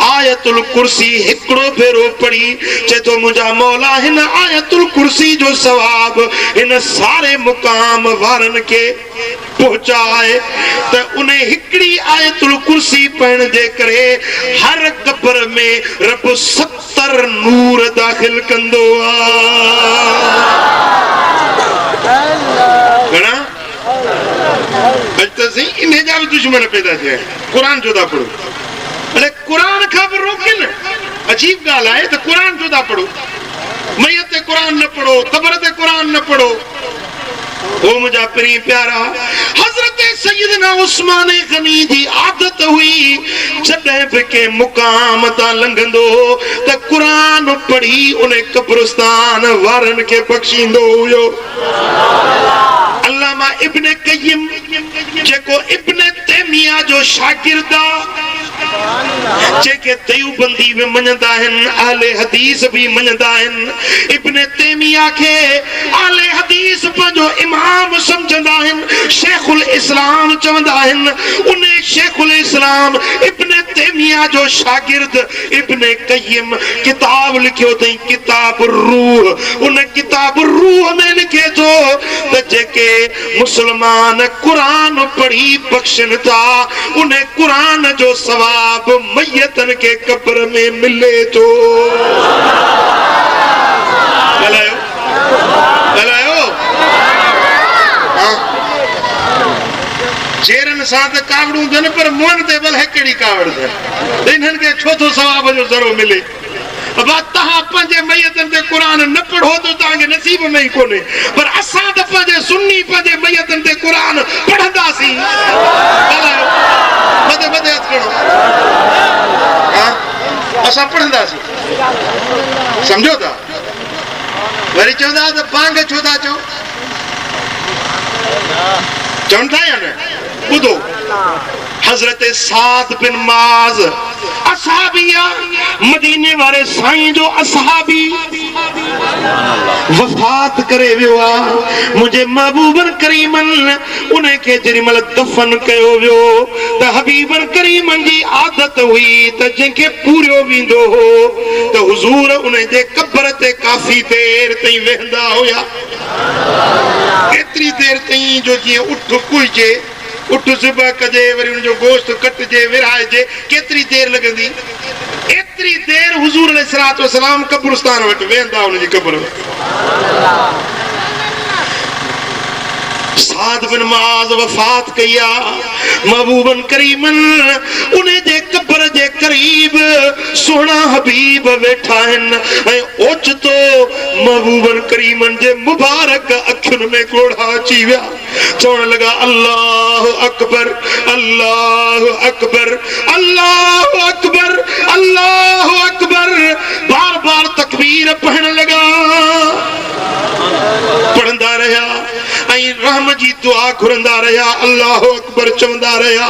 आयतुल कुर्सी हिकिड़ो भेरो पढ़ी चए थो मुंहिंजा मौला हिन आयतुल कुर्सी जो सवाब हिन सारे मुकाम वारनि खे पहुचाए त उन हिकिड़ी आयतुल कुर्सी पढ़ण जे करे हर कब्र में रब 70 नूर दाखिल कंदो घणा सही इन जा भी दुश्मन पैदा थिया कुरान जो था पढ़ो अरे कुरान खां बि रोकिन अजीब ॻाल्हि आहे त कुरान जो था पढ़ो मैयत ते कुरान न पढ़ो कब्र ते कुरान न पढ़ो ओ मुझा प्री प्यारा हजरत सैयदना उस्मान गनी जी आदत हुई जॾहिं बि के मुकाम तां लंघंदो त कुरान पढ़ी उन कब्रिस्तान वारनि खे बख़्शींदो हुयो अल्लामा इब्न कय्यिम जेको इब्न तैमिया जो शागिर्द जेके देवबंदी भी मञंदा आहिनि आले हदीस भी मञंदा आहिनि इब्न तैमिया खे आले हदीस पंहिंजो इमाम समझंदा आहिनि शेखुल इस्लाम चवंदा आहिनि उन शेखुल इस्लाम इब्न तैमिया जो शागिर्द इब्न कय्यिम किताब लिखियो अथई किताब रूह उन किताब रूह में लिखे थो त जेके मुसलमान कुरान पढ़ी बख़्शन था उन कुरान जो सवाब मैयतन के कब्र में मिले तो गलायो गलायो जेरन साथ कावड़ू दन पर मोन ते बल हेकड़ी कावड़ दे इन्हन के छोथो सवाब जो जरो मिले अब तहां पंजे मैयतन ते कुरान न पढ़ो तो तांगे नसीब में ही कोने पर असां त पंजे सुन्नी पंजे मैयतन ते कुरान पढ़ंदासी गलायो मदे मदे हथ करो असां पढ़ंदासी समझो था वरी चवंदा त बांग छो था चओ चवंदा या न ॿुधो हजरत साद बिन माज असहाबिया मदीने वाले साईं जो असहाबी वफात करे वियो आहे मुंहिंजे महबूबन करीमन उन खे जेॾीमहिल दफ़न कयो वियो त हबीबन करीमन जी आदत हुई त जंहिंखे पूरियो वेंदो हो त हुज़ूर उन जे कब्र ते काफ़ी देर ताईं वेहंदा हुया एतिरी देर ताईं जो जीअं उठ कुइजे उठ ज़िबह कजे वरी उन जो गोश्त कटजे विरहाइजे केतिरी देर लॻंदी एतिरी देर हुज़ूर अलैहिस्सलातु वस्सलाम कब्रिस्तान वटि वेहंदा उन जी कब्र साद बिन माज वफात कया महबूबन करीमन उन जे कब्र जे करीब सोना हबीब वेठा आहिनि ऐं ओचितो महबूबन करीमन जे मुबारक अखियुनि में ॻोढ़ा अची विया चवण लॻा अल्लाह अकबर अल्लाह अकबर अल्लाह अकबर अल्लाह अकबर बार बार तकबीर पढ़ण लॻा पढ़ंदा रहिया ऐं रहम जी दुआ घुरंदा रहिया अल्लाह अकबर चवंदा रहिया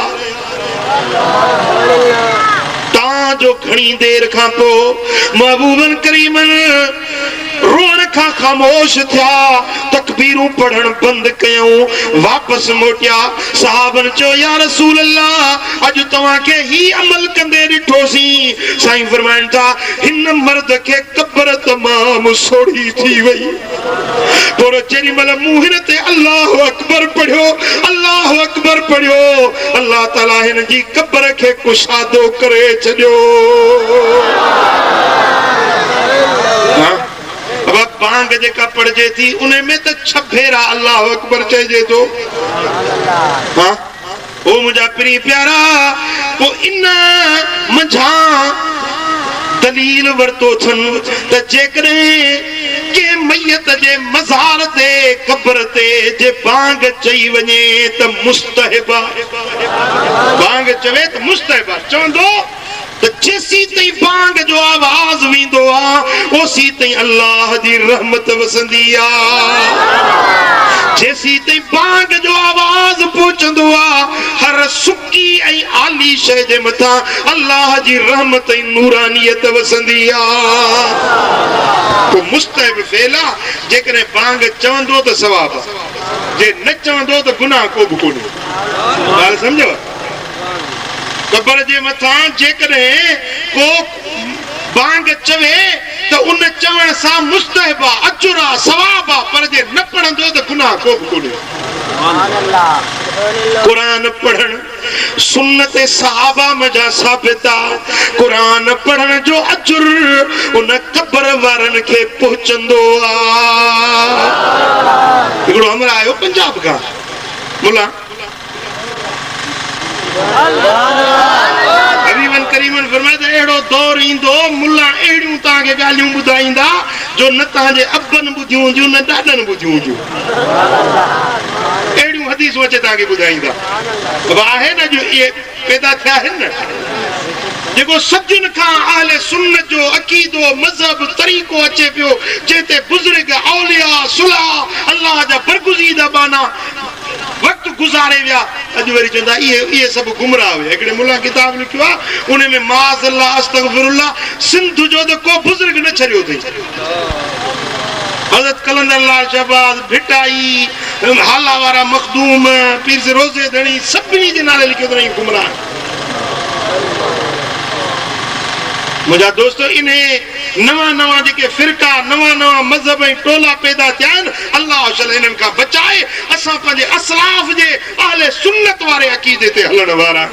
जो घणी देर खां पोइ महबूबन करीमन रोण खां खामोश थिया, तकबीरूं पढ़ण बंद कयूं, वापस मोटिया। सहाबन चयो या रसूल अल्लाह अज तवां के ही अमल कंदे ॾिठोसी। साईं फरमाइनि था हिन मर्द खे कब्र तमाम सोढ़ी थी वई, पर जेॾी महिल मूं हिन ते अल्लाह अकबर पढ़ियो, अल्लाह अकबर पढ़ियो, अल्लाह ताला हिन जी कब्र खे कुशादो करे छॾियो। बांग जेका पढ़जे थी उन में त 6 भेरा अल्लाह अकबर चइजे थो। हाँ ओ मुंहिंजा प्रिय प्यारा, पोइ इन मंझां दलील वरतो अथनि त जेकॾहिं के मैयत जे मज़ार ते क़ब्र ते जे बांग चई वञे त मुस्तहिब आहे। बांग चवे त मुस्तहिब आहे, चवंदो त जेसी ताईं बांग जो आवाज़ वेंदो आहे ओसी ताईं अल्लाह जी रहमत वसंदी आहे। जेसी ताईं बांग जो आवाज़ पहुचंदो आहे हर सुकी ऐं आली शइ जे मथां अल्लाह जी रहमत ऐं नूरानियत वसंदी आहे। पोइ मुस्तहिब फेल आहे, जेकॾहिं बांग चवंदो त सवाब आहे, जे न चवंदो त गुनाह को बि कोन्हे। ॻाल्हि सम्झव? क़ब्र जे मथां जेकॾहिं को बांग चवे त उन चवण सां मुस्तहिब आहे, अजुर आहे, सवाब आहे, पर जे न पढ़ंदो त गुनाह को बि कोन्हे। कुरान पढ़ण सुन्नत सहाबा मजा साबित आहे। कुरान पढ़ण जो अजुर उन क़ब्र वारनि खे पहुचंदो आहे। हिकिड़ो हमरा आयो पंजाब खां, मुला हबीबन करीमन फरमाए त अहिड़ो दौर ईंदो मुल्ला अहिड़ियूं तव्हांखे ॻाल्हियूं ॿुधाईंदा जो न तव्हांजे अबनि ॿुधियूं हूंदियूं न ॾाॾनि ॿुधियूं हूंदियूं। अहिड़ियूं हदीसूं अचे तव्हांखे ॿुधाईंदा। आहे न जो इहे पैदा थिया आहिनि न, जेको सदियुनि खां अहले सुन्नत जो अक़ीदो मज़हब तरीक़ो अचे पियो, जंहिं ते बुज़ुर्ग औलिया सुलह अल्लाह जा बरगुज़ीदा बाना वक्त गुज़ारे विया, अॼु वरी चवंदा इहे सभु गुमराह हुआ। हिकिड़े मुल्ला किताब लिखियो आहे, उन में माज़अल्लाह अस्तग़फिरुल्लाह सिंध जो त को बुज़ुर्ग न छॾियो अथई। हज़रत कलंदर लाल शहबाज भिटाई हाला वारा मखदूम पीर से रोज़े धणी सभिनी जे नाले लिखियो अथई गुमराह। मुंहिंजा दोस्त इन्हे नवा जेके फिरका नवा मज़हब ऐं टोला पैदा थिया आहिनि, अल्लाह इन्हनि खां बचाए असां पंहिंजे असलाफ जे अहले सुन्नत वारे अक़ीदे ते हलण वारा।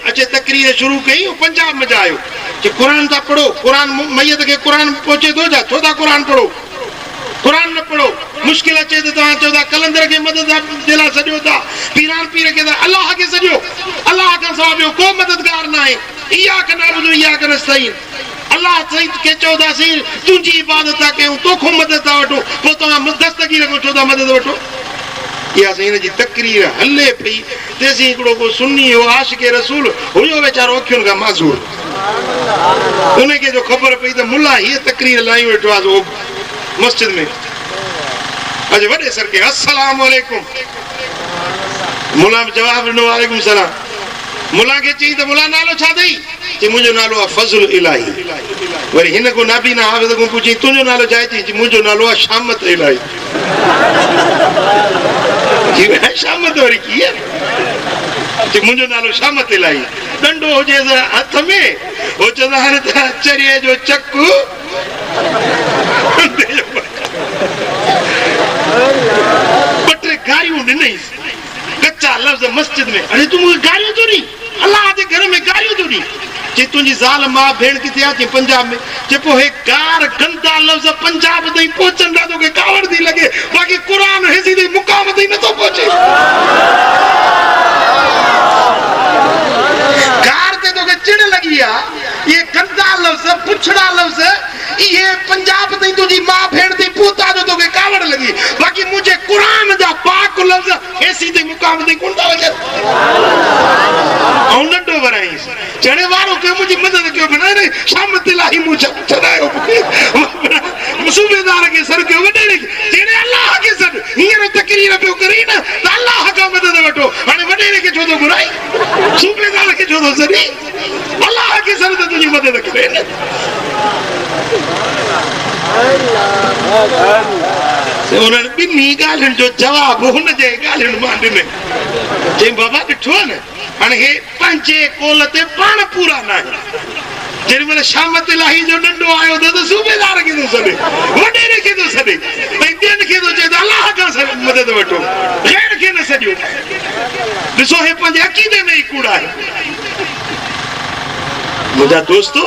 अचे तकरीर शुरू कई पंजाब में आयो कि कुरान था पढ़ो, कुरान मैयत के कुरान पहुचे थो जा, छो था कुरान पढ़ो, कुरान न पढ़ो। मुश्किल अचे तो तव्हां चओ था कलंदर खे मदद जे लाइ सॼो था, पीरान पीर खे अल्लाह खे सॼो, अल्लाह खां सवाइ ॿियो को मददगार न आहे। इहा कना ॿुधो इहा कर सही, अल्लाह सही खे चओ था साईं तुंहिंजी इबादत था कयूं, तोखो मदद था वठो, पोइ तव्हां दस्तगीर खां छो था मदद वठो। इहा साईं हिन जी तकरीर हले पई तेसीं हिकिड़ो को सुन्नी हो आशिक़े रसूल हुयो वीचारो अखियुनि खां माज़ूर, उनखे जो ख़बर पई त मुल्ला हीअ तकरीर लाई वेठो आहे उहो मस्जिद में। अॼु वॾे सर के अस्सलाम वालेकुम, मुल्ला जवाब ॾिनो वालेकुम सलाम। मुल्ला खे चई त मुल्ला नालो छा अथई? चई मुंहिंजो नालो आहे फज़ल इलाही। वरी हिन को नाबीना हाफ़िज़ को पुछी तुंहिंजो नालो छा आहे? चई मुंहिंजो नालो आहे शामत इलाही। शामत वरी कीअं? चई मुंहिंजो नालो शामत इलाही। डंडो हुजे हथ में हो चवंदा हाणे त चरीअ जो चकु ॿ टे गारियूं ॾिनई कच्चा लफ़्ज़ मस्जिद में। अरे तूं मूंखे गारियूं थो ॾी, अल्लाह जे घर में गारियूं थो ॾी। चई तुंहिंजी ज़ाल मां भेण किथे आहे? चई पंजाब में। चई पोइ हे गार गंदा लफ़्ज़ पंजाब ताईं पहुचंदा तोखे कावड़ थी लॻे, बाक़ी क़ुरान हेसी ताईं मुक़ाम ताईं नथो पहुचे। गार ते तोखे चिड़ लॻी आहे, इहे गंदा लफ़्ज़ पुछड़ा लफ़्ज़ इहे पंजाब ताईं तुंहिंजी मां भेण ताईं पहुता जो तोखे कावड़ लॻी, बाक़ी मुंहिंजे क़ुरान जा पाक लफ़्ज़ हेसी ताईं मुक़ाम ताईं कोन था वञनि। ऐं नंढो वराईंसि चढ़े वारो कयो मुंहिंजी मदद कयो, बनाए शाम ते लाही मूं छॾायो मूंखे सूबेदार के सर के वडेरे जेने अल्लाह के सर हींअर तकरीर पियो करे न त अल्लाह खां मदद वठो हाणे वडेरे के छो थो घुराई सूबेदार के छो थो सरी अल्लाह के सर त तुंहिंजी मदद करे न उन्हनि ॿिन्ही ॻाल्हियुनि जो जवाबु हुन जे ॻाल्हियुनि मां ॾिने चई बाबा ॾिठो न हाणे हे पंहिंजे कोल ते पाण पूरा न आहिनि जेॾी महिल शाम ते लाही जो नंढो आयो त सूबेदार खे थो सॾे वॾेरे खे थो सॾे भई ॿियनि खे थो चए त अलाह खां मदद वठो ॿियनि खे न सॼो ॾिसो हे पंहिंजे अक़ीदे में ई कूड़ आहे मुंहिंजा दोस्तो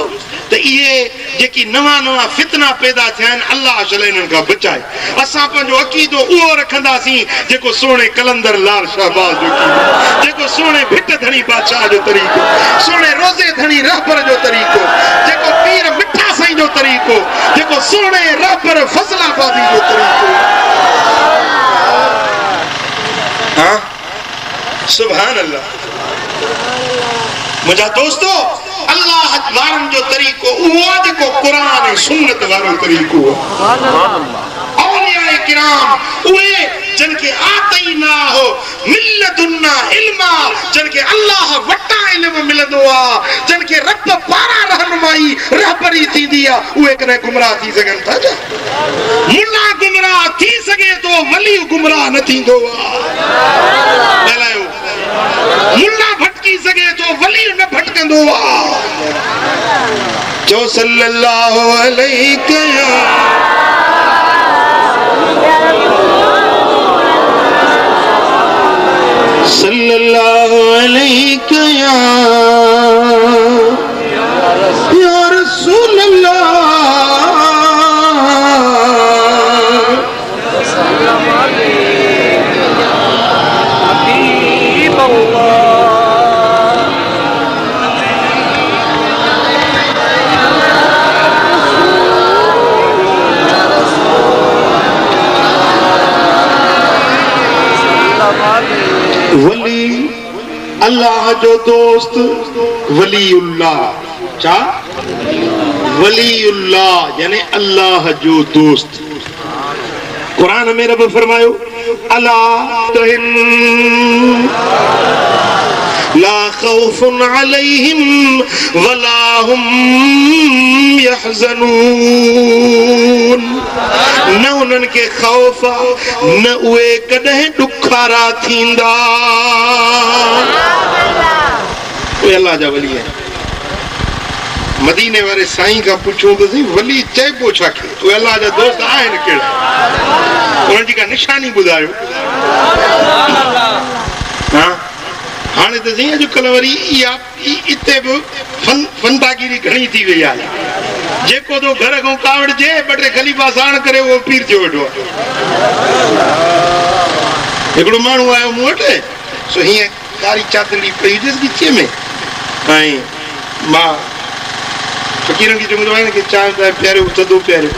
त इहे जेकी नवां नवां फितना पैदा थिया आहिनि अलाह शल इन्हनि खां बचाए असां पंहिंजो अक़ीदो उहो रखंदासीं जेको सोणे कलंदर लाल शाहबाज जो जेको सोणे भिट धणी बादशाह जो तरीक़ो सोणे रोज़े धणी रहबर जो तरीक़ो जेको पीर मिठा साईं जो तरीक़ो जेको सोणे रहबर फज़लाबादी जो तरीक़ो हाँ सुभान अल्लाह मुंहिंजा दोस्तो अल्लाह वारनि जो तरीक़ो उहो जेको क़ुरान ऐं सुन्नत वारो तरीक़ो औलिया किराम उहे जिन खे आतईना हो मिल्लदुन्ना इल्मा जिन खे अल्लाह वटां इल्म मिलंदो आहे जिन खे रब पारां रहनुमाई रहबरी थींदी आहे उहे कॾहिं गुमराह थी सघनि था छा मुल्ला गुमराह थी सघे थो वली गुमराह न थींदो आहे मुल्ला भटकी सघे थो वली न भटकंदो आहे चो सल्लल्लाहु अलैहि सल्लल्लाहु अलैहि या रसूल अल्लाह वली अल्लाह जो दोस्त वलीउल्लाह चा वलीउल्लाह यानी अल्लाह जो दोस्त कुरान में रब फरमायो अला ला खौफुन अलैहिम वला हुम यहज़नून न उन्हनि खे खौफ न उहे कॾहिं ॾुखारा थींदा उहे अल्लाह जा वली आहिनि मदीने वारे साईं खां पुछूं त साईं वली चइबो छा खे उहे अल्लाह जा दोस्त आहिनि कहिड़ा उन्हनि जी का निशानी ॿुधायो हा हाणे त साईं अॼुकल्ह वरी इहा हिते बि फंदागिरी घणी थी वई आहे जेको तो घर खां कावड़जे ॿ टे ख़लीफ़ा साण करे उहो पीर थियो वेठो आहे हिकिड़ो माण्हू आयो मूं वटि सो हीअं कारी चादरी पई हुजेसि गिचीअ में ऐं मां फ़क़ीरनि खे चवंदो आहियां की चांहि चांहि पीआरियो थधो पीआरियो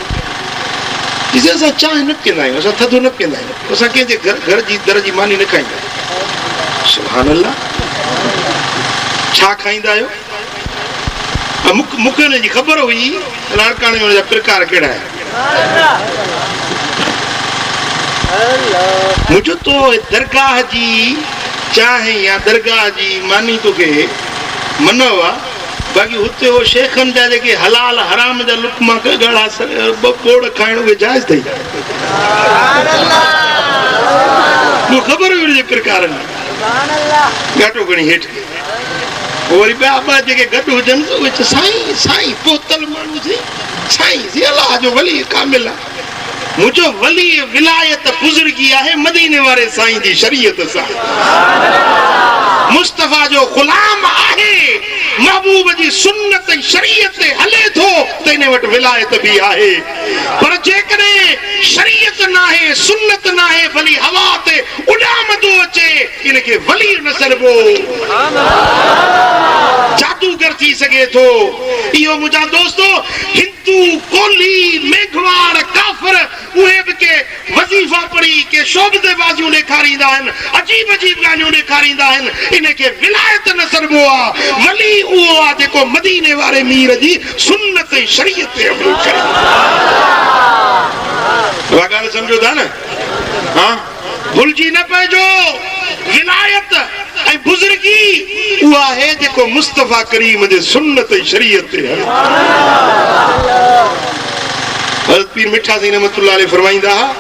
ॾिसे असां चांहि न पीअंदा आहियूं असां थधो न पीअंदा आहियूं असां कंहिंजे घर जी दर जी मानी न खाईंदा आहियूं सुभान अल्लाह छा खाईंदा आहियो मूंखे हुनजी ख़बर हुई लाड़काणे हुनजा प्रकार कहिड़ा आहिनि मुंहिंजो तो दरगाह जी चांहि या दरगाह जी मानी तोखे मनो आहे बाक़ी हुते हो शेखनि जा जेके हलाल हराम जा लुकमा ॻाढ़ा बोड़ खाइण उहे जाइज़ अथई मूंखे ख़बर हुई हुनजे प्रकारनि में घाटो घणी हेठि वरी ॿिया ॿ जेके गॾु हुजनि उहे साईं साईं पोतल माण्हू साईं अल्लाह जो वली कामिल आहे मुझो वली विलायत बुज़ुर्गी आहे मदीने वारे साईं जी शरीयत सां मुस्तफा जो गुलाम आहे महबूब जी सुन्नत शरीयत ते हले थो त इन वटि विलायत बि आहे पर जेकॾहिं शरीयत न आहे सुन्नत न आहे भली हवा ते उॾामंदो अचे इनखे वली न सॾिबो जादूगर थी सघे थो इहो मुंहिंजा दोस्तो हिंदू कोली मेघवाड़ काफ़िर उहे बि के वज़ीफ़ा पढ़ी के शोभते बाज़ियूं ॾेखारींदा आहिनि अजीब अजीब ॻाल्हियूं ॾेखारींदा आहिनि इनखे विलायत न सॾिबो आहे वली उहो आहे जेको मदीने वारे मीर जी सुन्नत ऐं शरीयत ते अमल करे वागाल समझो था ना? हाँ, भुलजी न पइजो विलायत ऐं बुज़ुर्गी उहा है जेको मुस्तफा करीम जे सुन्नत ऐं शरीयत ते है। हज़रत पीर मिठा साईं रहमतुल्लाह अलैह फरमाईंदा हा,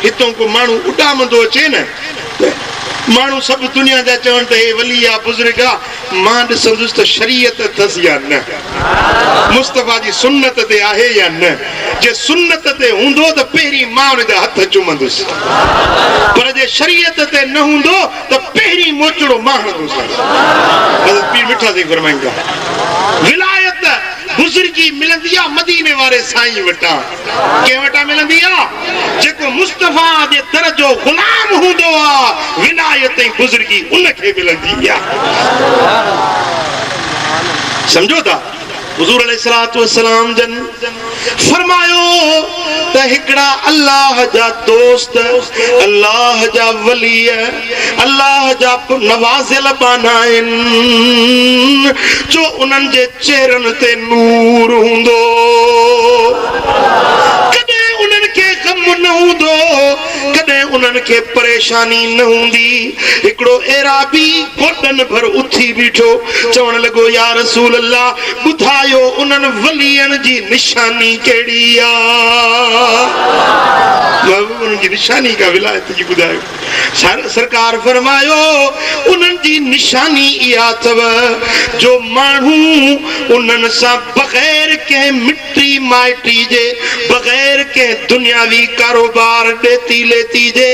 हितों को माण्हू उॾामंदो अचे न, माण्हू सभु दुनिया जा चवनि त हे वली आहे बुज़ुर्ग आहे, मां ॾिसंदुसि त शरीयत अथसि या न, मुस्तफा जी सुन्नत ते आहे या न। जे सुन्नत ते हूंदो त पहिरीं मां हुन जा हथ चुमंदुसि, पर जे शरीयत ते न हूंदो त पहिरीं मोचड़ो मां हणंदुसि। हज़रत पीर मिठा साईं फरमाईंदा विलायत बुज़ुर्गी मिलंदी आहे मदीने वारे साईं वटां। कंहिं वटां मिलंदी आहे? जेको मुस्तफा जे दर जो ग़ुलाम हूंदो आहे, विलायत ऐं बुज़ुर्गी उनखे मिलंदी आहे। समझो था? हुज़ूर अलैहिस्सलातु वस्सलाम जन फरमायो त हिकड़ा अल्लाह जा दोस्त, अल्लाह जा वली, अल्लाह जा नवाज़िल बाना आहिनि जो उन्हनि जे चेहरनि ते नूर हूंदो, कॾहिं उन्हनि खे गम न हूंदो, कॾहिं उन्हनि खे परेशानी न हूंदी। हिकिड़ो एराबी गोॾनि भर उथी बीठो, चवण लॻो या रसूल अल्लाह ॿुधायो उन्हनि वलियनि जी निशानी कहिड़ी आहे? उन्हनि जी निशानी का विलायत जी ॿुधायो। सरकार फरमायो उन्हनि जी निशानी इहा अथव जो माण्हू उन्हनि सां बग़ैर कंहिं मिटी माइटी जे, बग़ैर कंहिं दुनियावी कारोबार ॾेती लेती जे,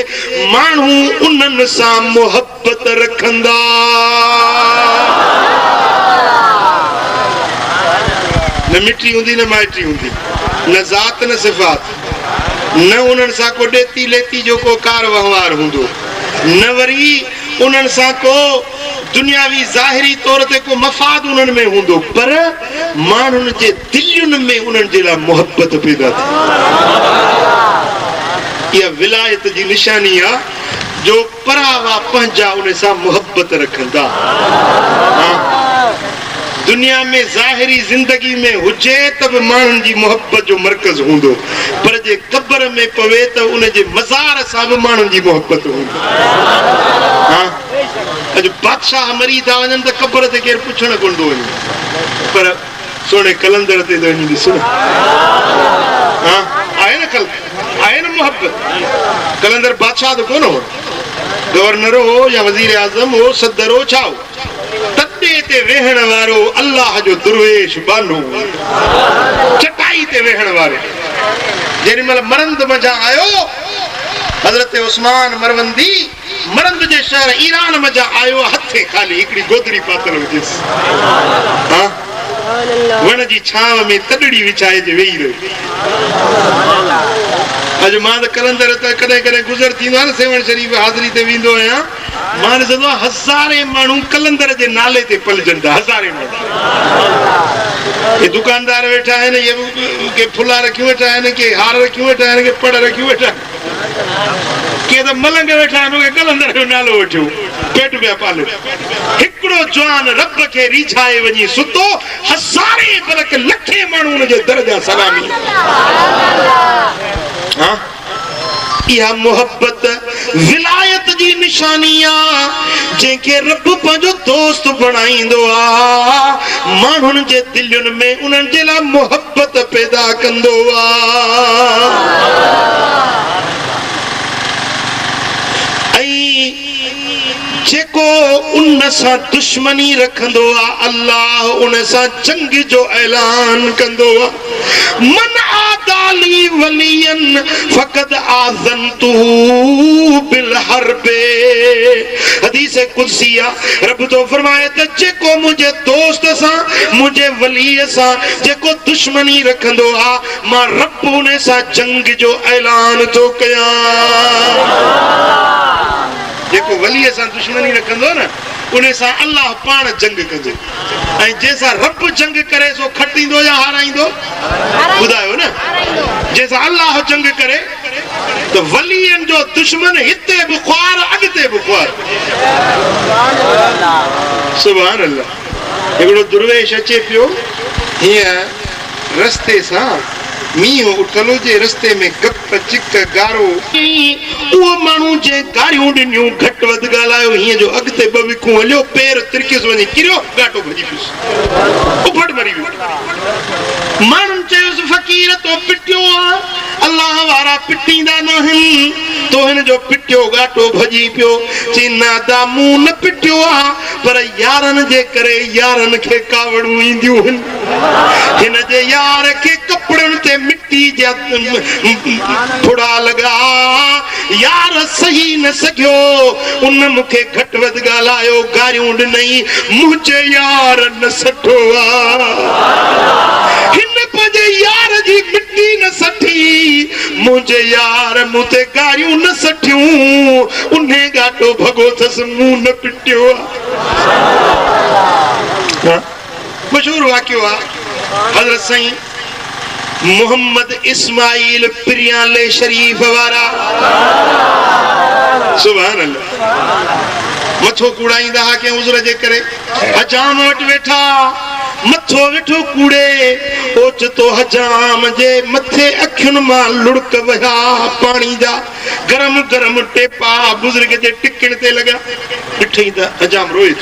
माण्हू उन्हनि सां मोहब्बत रखंदा। न मिटी हूंदी न माइटी हूंदी, न ज़ात न सिफ़ात, न उन्हनि सां को ॾेती लेती जो को कार वहिंवार हूंदो, न वरी उन्हनि सां को दुनियावी ज़ाहिरी तौर ते को मफ़ाद उन्हनि में हूंदो, पर माण्हुनि जे दिलयुनि में उन्हनि जे लाइ मोहब्बत पैदा थी। इहा विलायत जी निशानी आहे जो परावा पंहिंजा उन सां मोहब्बत रखंदा। दुनिया में ज़ाहिरी ज़िंदगी में हुजे त बि माण्हुनि जी मोहब्बत जो मर्कज़ हूंदो, पर जे क़ब्र में पवे त उन जे मज़ार सां बि माण्हुनि जी मोहब्बत हूंदी। अॼु बादशाह मरी था वञनि त क़ब्र ते केरु पुछण कोन थो वञे, पर सोने कलंदर ते त वञी ॾिस न, आहे न कल, आहे न मोहब्बत। कलंदर बादशाह त कोन हो, गवर्नर हो या वज़ीर आज़म हो, सदर हो, छा हो, तॾे ते वेहण वारो अल्लाह जो दुर्वेश बानो, चटाई ते वेहण वारो। जेॾी महिल मरंद मज़ा आयो, हज़रत उस्मान मरवंदी मरंद जे शहर ईरान मज़ा आयो, हथे खाली हिकिड़ी गोदड़ी पातल हुजेसि, वण जी छांव में तॾड़ी विछाए जे वेही रहियो। अॼु मां त कलंदर त कॾहिं कॾहिं गुज़र थींदो आहे न, सेवण शरीफ़ हाज़िरी ते वेंदो आहियां, मां ॾिसंदो आहियां हज़ारे माण्हू कलंदर जे नाले ते पलजनि था, हज़ारे माण्हू। के दुकानदार वेठा आहिनि, के फुला रखियूं वेठा आहिनि, के हार रखियूं वेठा आहिनि, के पड़ रखियूं वेठा आहिनि, के त मलंग वेठा आहिनि, के कलंदर जो नालो वठियो, पेट पिया पालियो। हिकिड़ो जवान रब खे रिझाए वञी सुतो, हज़ारे बल्कि लखे माण्हू हुनजे दर जा सलामी। इहा मोहब्बत विलायत जी निशानी आहे, जंहिंखे रब पंहिंजो दोस्त बणाईंदो आहे, माण्हुनि जे दिलयुनि में उन्हनि जे लाइ मोहब्बत पैदा कंदो आहे। ऐं जेको उन सां दुश्मनी रखंदो आहे, अल्लाह उन सां जंग जो ऐलान कंदो आहे। मन आदाली वलियन फक़द आज़नतुहु बिल हर्बे, हदीस कुदसी आहे, रब तो फरमाए त जेको मुंहिंजे दोस्त सां, मुंहिंजे वलीअ सां जेको दुश्मनी रखंदो आहे, मां रब उन सां जंग जो ऐलान थो कयां। जेको वलीअ सां दुश्मनी रखंदो न, उन सां अल्लाह पाण जंग कंदो, ऐं जंहिंसां रब जंग करे सो खटींदो या हाराईंदो? ॿुधायो न। जंहिंसां अल्लाह जंग करे त वलीअनि जो दुश्मन हिते बि ख़्वार, अॻिते बि ख़्वार। सुभान अल्लाह। हिकिड़ो दुर्वेश अचे पियो हीअं रस्ते सां, मीहो उठलो जे रस्ते में गप चिक गारो वो मानू जे गाड़ियों दिनियो घट वध गालायो हिए जो अगते बविखू हलियो पैर तिरकिस वनी किरियो गाटो भजी पिस उफड़ मरी वियो मानन चयोस फकीर तो पिटियो अल्लाह वारा पिटींदा नहीं तो हिन जो पिटियो गाटो भजी पियो चिन्ना दा मुंह न पिटियो पर यारन जे करे यारन के कावड़ू इंदियो हिन जे यार के कपड़न ते मिट्टी जा थोड़ा लगा यार सही न सकियो उन मुखे घट वध गालायो गारियों नहीं मुझे यार न सठो हिन पंजे यार जी मिट्टी न सठी मुझे यार मुते गारियों न सठियूं उन्हें गाटो भगो थस मुंह न पिटियो मशहूर वाक्यो हजरत सही मोहम्मद इस्माइल प्रियाले शरीफ वारा सुभान अल्लाह मथो कूड़ाईंदा हा के उज़र जे करे हजाम वट वेठा मथो वेठो कूड़े ओचतो हजाम जे मथे अखियुन मां लुड़क वया पानी जा गरम गरम टेपा बुजुर्ग जे टिकण ते लगा ॾिठई त हजाम रोए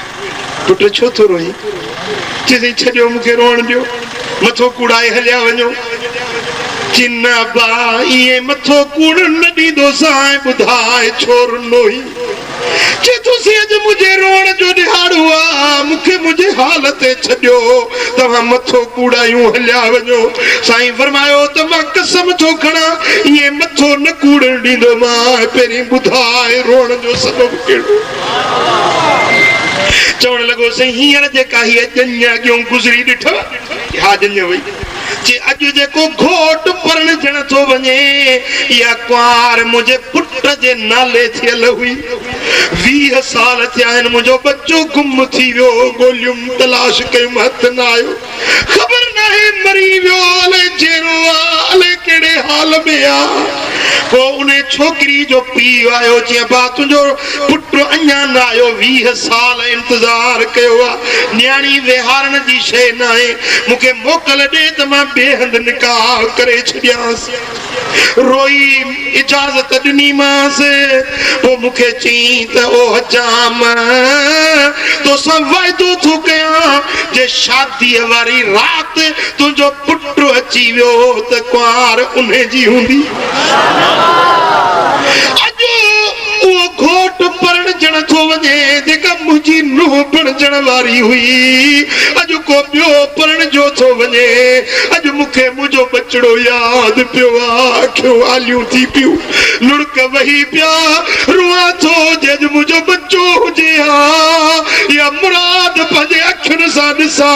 पुट छो थो रोई चई छॾियो मूंखे रोअण ॾियो मथो कूड़ाए हलिया वञो चिन्ना बा ये मथो कूड़ न ॾींदो साईं ॿुधाए छो रुनोई जे तुसी अॼु मुंहिंजे रोअण जो ॾिहाड़ो आहे मूंखे मुंहिंजे हाल ते छॾियो तव्हां मथो कूड़ायूं हलिया वञो साईं फरमायो त मां कसम थो खणा इहे मथो न कूड़ण ॾींदो मां पहिरीं ॿुधाए रोअण जो सबबु कहिड़ो चवण लॻो साईं हींअर जेका हीअ ॼञ अॻियों गुज़री ॾिठव हा ॼञ वई जे अॼु जेको घोट परणजण थो वञे या कुंवार मुंहिंजे पुट जे नाले थियल हुई 20 साल थिया आहिनि मुंहिंजो बच्चो गुम थी वियो ॻोल्हियुमि तलाश कयुमि हथ न आयो ख़बर नाहे मरी वियो अलाए जहिड़ो आहे अलाए कहिड़े हाल में आहे पोइ उन छोकिरी जो पीउ आयो जीअं बा तुंहिंजो पुट अञा न आयो 20 साल इंतज़ार कयो आहे न्याणी विहारण जी शइ न आहे मूंखे मोकल ॾे त मां ॿिए हंधि निकाह करे छॾियांसि रोई इजाज़त ॾिनीमांसि पोइ मूंखे चई त ओ हजाम तोसां वाइदो थो कयां जे शादीअ वारी राति तुंहिंजो पुट अची वियो त कुंवार उन जी हूंदी अॼु उहो घोट परणजण थो वञे जेका मुंहिंजी नुंहुं बणजण वारी हुई अॼु को ॿियो परण जो थो वञे अॼु मूंखे मुंहिंजो बचड़ो यादि पियो आहे अखियूं आलियूं थी पियूं लुड़क वही पिया रुआ थो जे अॼु मुंहिंजो बच्चो हुजे हा या मुराद पंहिंजे अखियुनि सां ॾिसां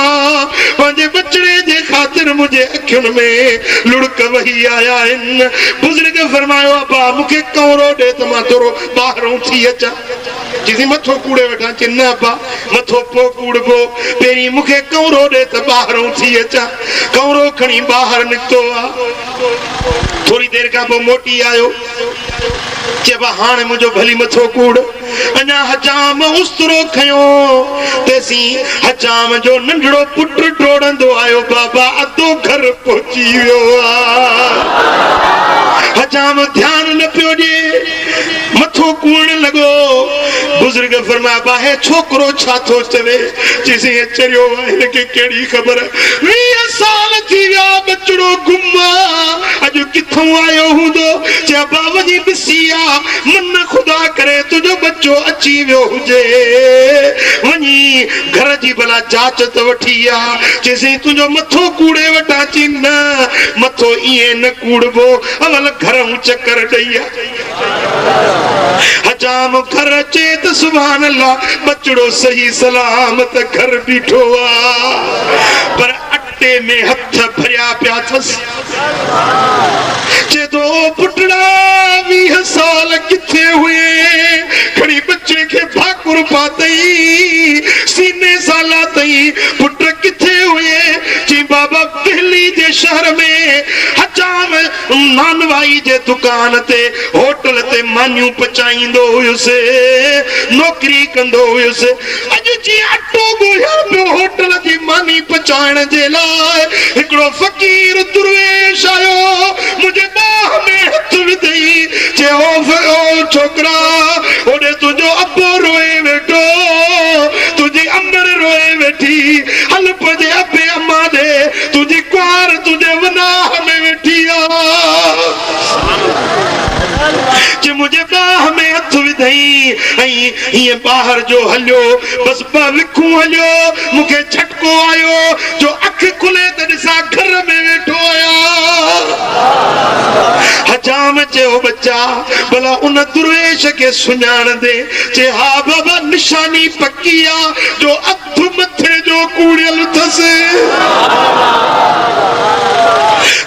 पंहिंजे बचड़े जे ख़ातिर मुंहिंजे अखियुनि में लुड़क वही आया आहिनि बुज़ुर्ग फरमायो अबा मूंखे कौरो ॾे त मां थोरो ॿाहिरों थी अचां जिसी मथो कूड़े वेठा चे न बा मथो पो कूड़बो पहिरीं मूंखे कौरो ॾे त ॿाहिरों थी अचां कौरो खणी ॿाहिरि निकितो आहे थोरी देरि खां पोइ मोटी आयो चइबा हाणे मुंहिंजो भली मथो कूड़ अञा हजाम उस्तरो खयो तेसीं हजाम जो नंढड़ो पुट डोड़ंदो आयो बाबा अधो घर पहुची वियो आहे हजाम ध्यान न पियो ॾे मथो कूड़ लॻो बुज़ुर्ग फरमाया बा हे छोकिरो छा थो चवे चईसि चरियो आहे हिनखे कहिड़ी ख़बर 20 साल थी विया बचड़ो गुम अॼु किथां आयो हूंदो चए बा वञी ॾिसी आ मन ख़ुदा करे तुंहिंजो बच्चो अची वियो हुजे वञी घर जी भला जांच त वठी आ चईसि तुंहिंजो मथो कूड़े वटां ची न मथो ईअं न कूड़बो अवल घरऊं चकर ॾेई हजाम घर अचे त सुभान अल्लाह बचड़ो सही सलामत घर बीठो आ पर अटे में हथ भरिया पिया थसि चे तो पुटड़ा 20 साल किथे हुए खड़ी बच्चे के भाकुर पातई सीने साला तई पुट किथे हुए ची बाबा दिल्ली जे शहर में हजाम नानवाई जे दुकान ते होटल ते मानियूं पचाईंदो हुयुसि नौकरी कंदो हुयुसि अॼु जी अटो ॻोल्हिया पियो होटल जी मानी पहुंचाइण जे लाइ हिकिड़ो फ़कीर दुर्वेश आयो मुझे बाह में हथ विधई जे ओ छोकरा ओॾे तुंहिंजो अबो रोए वेठो तुंहिंजी अमर रोए वेठी हल पंहिंजे अबे अम्मा ॾे तुंहिंजी कुंवार तुंहिंजे वनाह में वेठी जे मुझे बाह में हथ विधई ऐं हीअं ॿाहिरि जो हलियो बस ॿ विखूं हलियो मूंखे झटको आयो जो अख खुले त ॾिसां घर में वेठो आया हजाम चयो बच्चा भला उन दुर्वेश खे सुञाणंदे चे हा बाबा निशानी पक्की आ जो अधु मथे जो कूड़ियल अथसि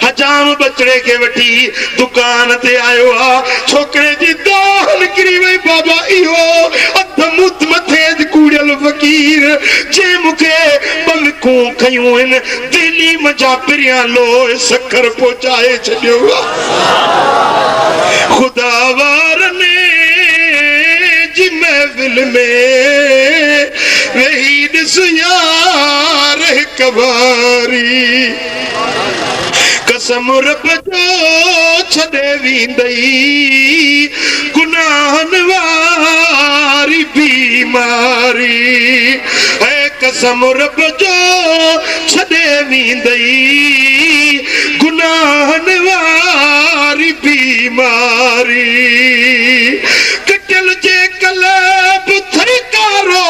हजाम बचड़े के वठी दुकान ते आयो आ छोकरे जी दाह निकिरी वई बाबा इहो अध मुत मथे कूड़ियल फ़कीर जे मूंखे बलकूं खयूं आहिनि दिल्ली मजा पिरियां लोह सखर पहुचाए छॾियो ख़ुदा वारनि जी महफ़िल में वेही ॾिस यार हिक बारी कसम रब जो छॾे वेंदई गुनाहनि वारी बीमारी है कसम रब जो छॾे वेंदई गुनाहनि वारी बीमारी कटियल जे कलब थरकारो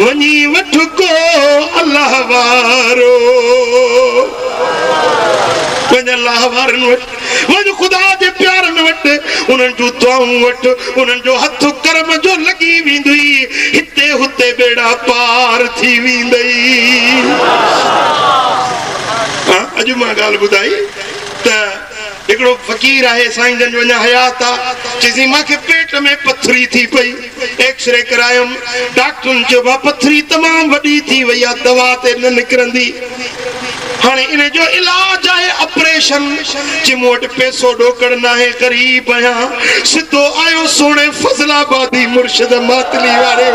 वञी वठ को अल्लाह वारो अल्लाह वारनि वटि वञ ख़ुदा जे प्यारनि वटि उन्हनि जूं दुआऊं वटि उन्हनि जो हथ कर्म जो लॻी वेंदुई हिते हुते बेड़ा पार थी वेंदई अॼु मां ॻाल्हि ॿुधाई त हिकिड़ो फ़कीर आहे साईं जन जो अञा हयात आहे चईसीं मूंखे पेट में पथरी थी पई एक्सरे करायुमि डॉक्टरनि चयो आहे पथरी तमामु वॾी थी वई आहे दवा ते न निकिरंदी हाणे इन जो इलाज आहे ऑपरेशन जे मूं वटि पैसो ॾोकड़ न आहे ग़रीब आहियां सिधो आयो सोणे फज़लाबादी मुर्शिद मातली वारे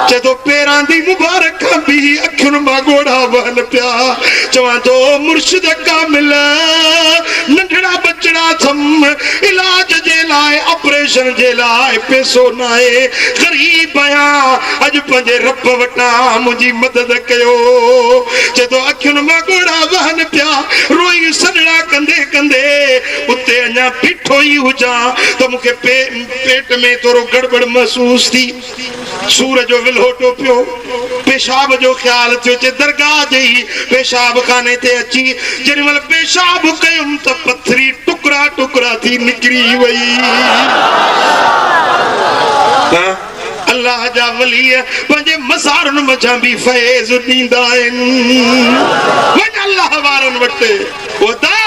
चए थो पेरां दी मुबारक खां बि अखियुनि मां ॻोढ़ा वहनि पिया चवां थो मुर्शिद कामिल नंढड़ा बचड़ा थम इलाज जे लाइ ऑपरेशन जे लाइ पैसो न आहे ग़रीब आहियां अॼु पंहिंजे रब वटां मुंहिंजी मदद कयो चए थो अखियुनि मां ॻोढ़ा वहनि पिया रोई सॾड़ा कंदे कंदे उते अञा बीठो ई हुजां त मूंखे पेट में थोरो गड़बड़ महसूस थी सूर जो विल्होटो पियो पेशाब जो ख्याल थियो चे दरगाह जे पेशाब खाने ते अची जेॾी महिल पेशाब कयुमि त पथरी टुकड़ा टुकड़ा थी निकिरी वई अल्लाह जा वली पंहिंजे मज़ारनि मझां बि फैज़ ॾींदा आहिनि वञ अल्लाह वारनि वटि खुदा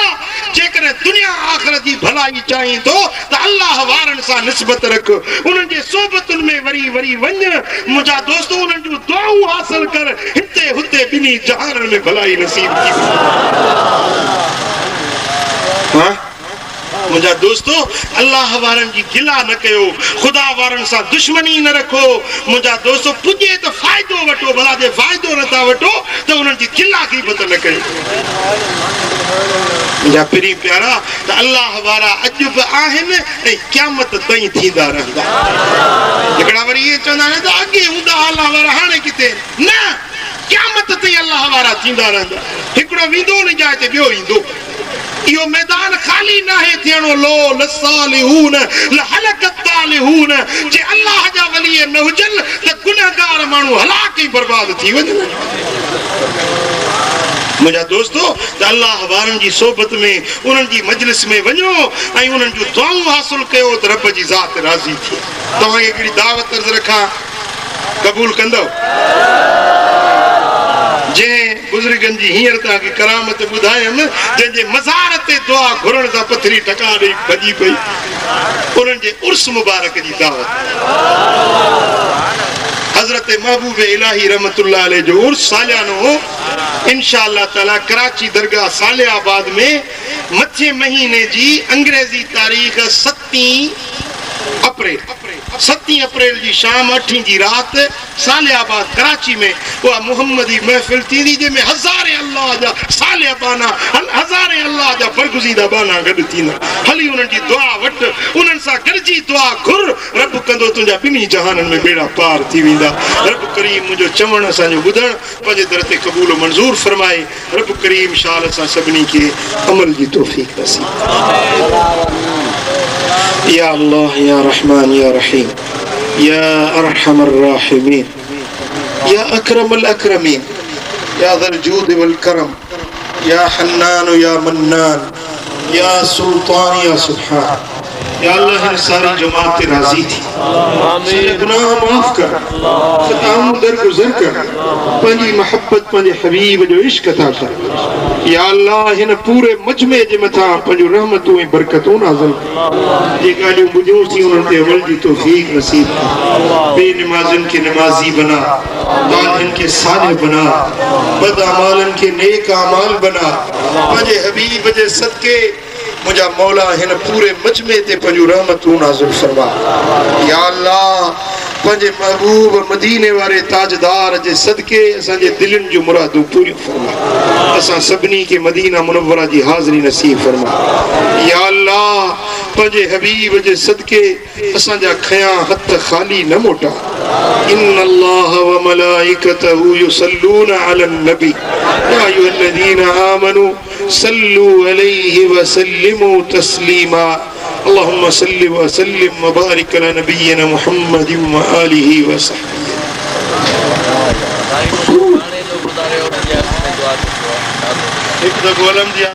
जेकॾहिं दुनिया आख़िरत जी भलाई चाहीं थो त अल्लाह वारनि सां निस्बत रख उन्हनि जे सोबतुनि में वरी वरी वञ मुंहिंजा दोस्त उन्हनि जूं दुआऊं हासिल कर हिते हुते ॿिन्ही जहाननि में भलाई नसीब थी मुंहिंजा दोस्तो अल्लाह वारनि जी गिला न कयो ख़ुदा वारनि सां दुश्मनी न रखो मुंहिंजा दोस्तो पुॼे त फ़ाइदो वठो भला जे फ़ाइदो नथा वठो त उन्हनि जी गिला खे बि न कयो मुंहिंजा पिरी प्यारा त अल्लाह वारा अॼु बि आहिनि ऐं क़यामत ताईं थींदा रहंदा हिकिड़ा वरी इहे चवंदा आहिनि त अॻे हूंदा अल्लाह वारा हाणे किथे न क़यामत ताईं अल्लाह वारा थींदा रहंदा हिकिड़ो वेंदो न जाइ ते ॿियो ईंदो इहो मैदान खाली न आहे थियणो लो लसालिहून लहलकत तालिहून जे अल्लाह जा वली न हुजनि त गुनहगार माण्हू हलाक ई बर्बाद थी वञनि मुंहिंजा दोस्तो त अल्लाह वारनि जी सोबत में उन्हनि जी मजलिस में वञो ऐं उन्हनि जूं दुआऊं हासिल कयो त रब जी ज़ात राज़ी थिए तव्हांखे हिकिड़ी दावत अर्ज़ रखां क़बूल कंदव जंहिं बुज़ुर्गनि जी हींअर तव्हांखे करामत ॿुधायमि जंहिंजे मज़ार ते दुआ घुरण सां पथरी टका ॾेई भॼी पई उन्हनि जे उर्स मुबारक जी दावत हज़रत महबूब इलाही रहमतुल्लाह अलैह जो उर्स सालियानो इंशाअल्लाह ताला कराची दरगाह सालियाबाद में मथे महीने जी अंग्रेज़ी तारीख़ 7 अप्रैल 7 अप्रैल जी शाम 8 जी रात सालियाबाद कराची में वो मुहम्मदी महफिल थी जंहिंमें हज़ारे अल्लाह जा सालिया बाना हज़ारे अल्लाह जा बरगुज़ीदा बाना गॾु थींदा हली उन्हनि जी दुआ वट उन्हनि सां गॾिजी दुआ घुर रब कंदो तुंहिंजा ॿिन्ही जहाननि में बेड़ा पार थी वेंदा। रब करीम मुंहिंजो चवण असांजो ॿुधण पंहिंजे दर ते क़बूल मंज़ूर फरमाए। रब करीम शाल असां सभिनी खे अमल जी तौफ़ीक़ नसीब। या अल्लाह या रहमान या रहीम या अरहमर राहिमीन या अकरमल अकरमीन या ज़ल जूद वल करम या हन्नान या मन्नान या सुल्तान या सुब्हान। या अल्लाह इन सारी जमात ते राजी थी सारे गुनाह माफ कर खताओं दरगुजर कर पंहिंजी मोहब्बत पंहिंजे हबीब जो इश्क अता कर। या अल्लाह हिन पूरे मजमे जे मथां पंहिंजो रहमतूं ऐं बरकतूं नाज़िल कर। जे ॻाल्हियूं ॿुधियूं थी उन्हनि ते अमल जी तौफ़ीक़ नसीब कर। बेनमाज़िन के नमाज़ी बना दालिन के सालिह बना बद अमालन के नेक अमाल बना पंहिंजे हबीब जे सदके मुझा मौला हिन पूरे मजमे ते पंहिंजो रहमतूं नाज़िल फरमा। या अल्लाह पंहिंजे महबूब मदीने वारे ताजदार जे सदके असांजे दिलनि जूं मुरादूं पूरियूं फरमा। असां सभिनी खे मदीना मुनव्वरा जी हाज़िरी नसीब फरमा। या अल्लाह पंहिंजे हबीब जे सदके असांजा खयां हथ ख़ाली न मोटा। इन्नल्लाह व मलाइकतहु युसल्लूना अलन नबी या अय्युहल्लज़ीना आमनू सल्लू अलैहि व सल्लिमू तस्लीमा। अल्लाहुम्मा सल्लि व सल्लिम व बारिक अला नबिय्यिना मुहम्मदिन व आलिहि व सहबिहि।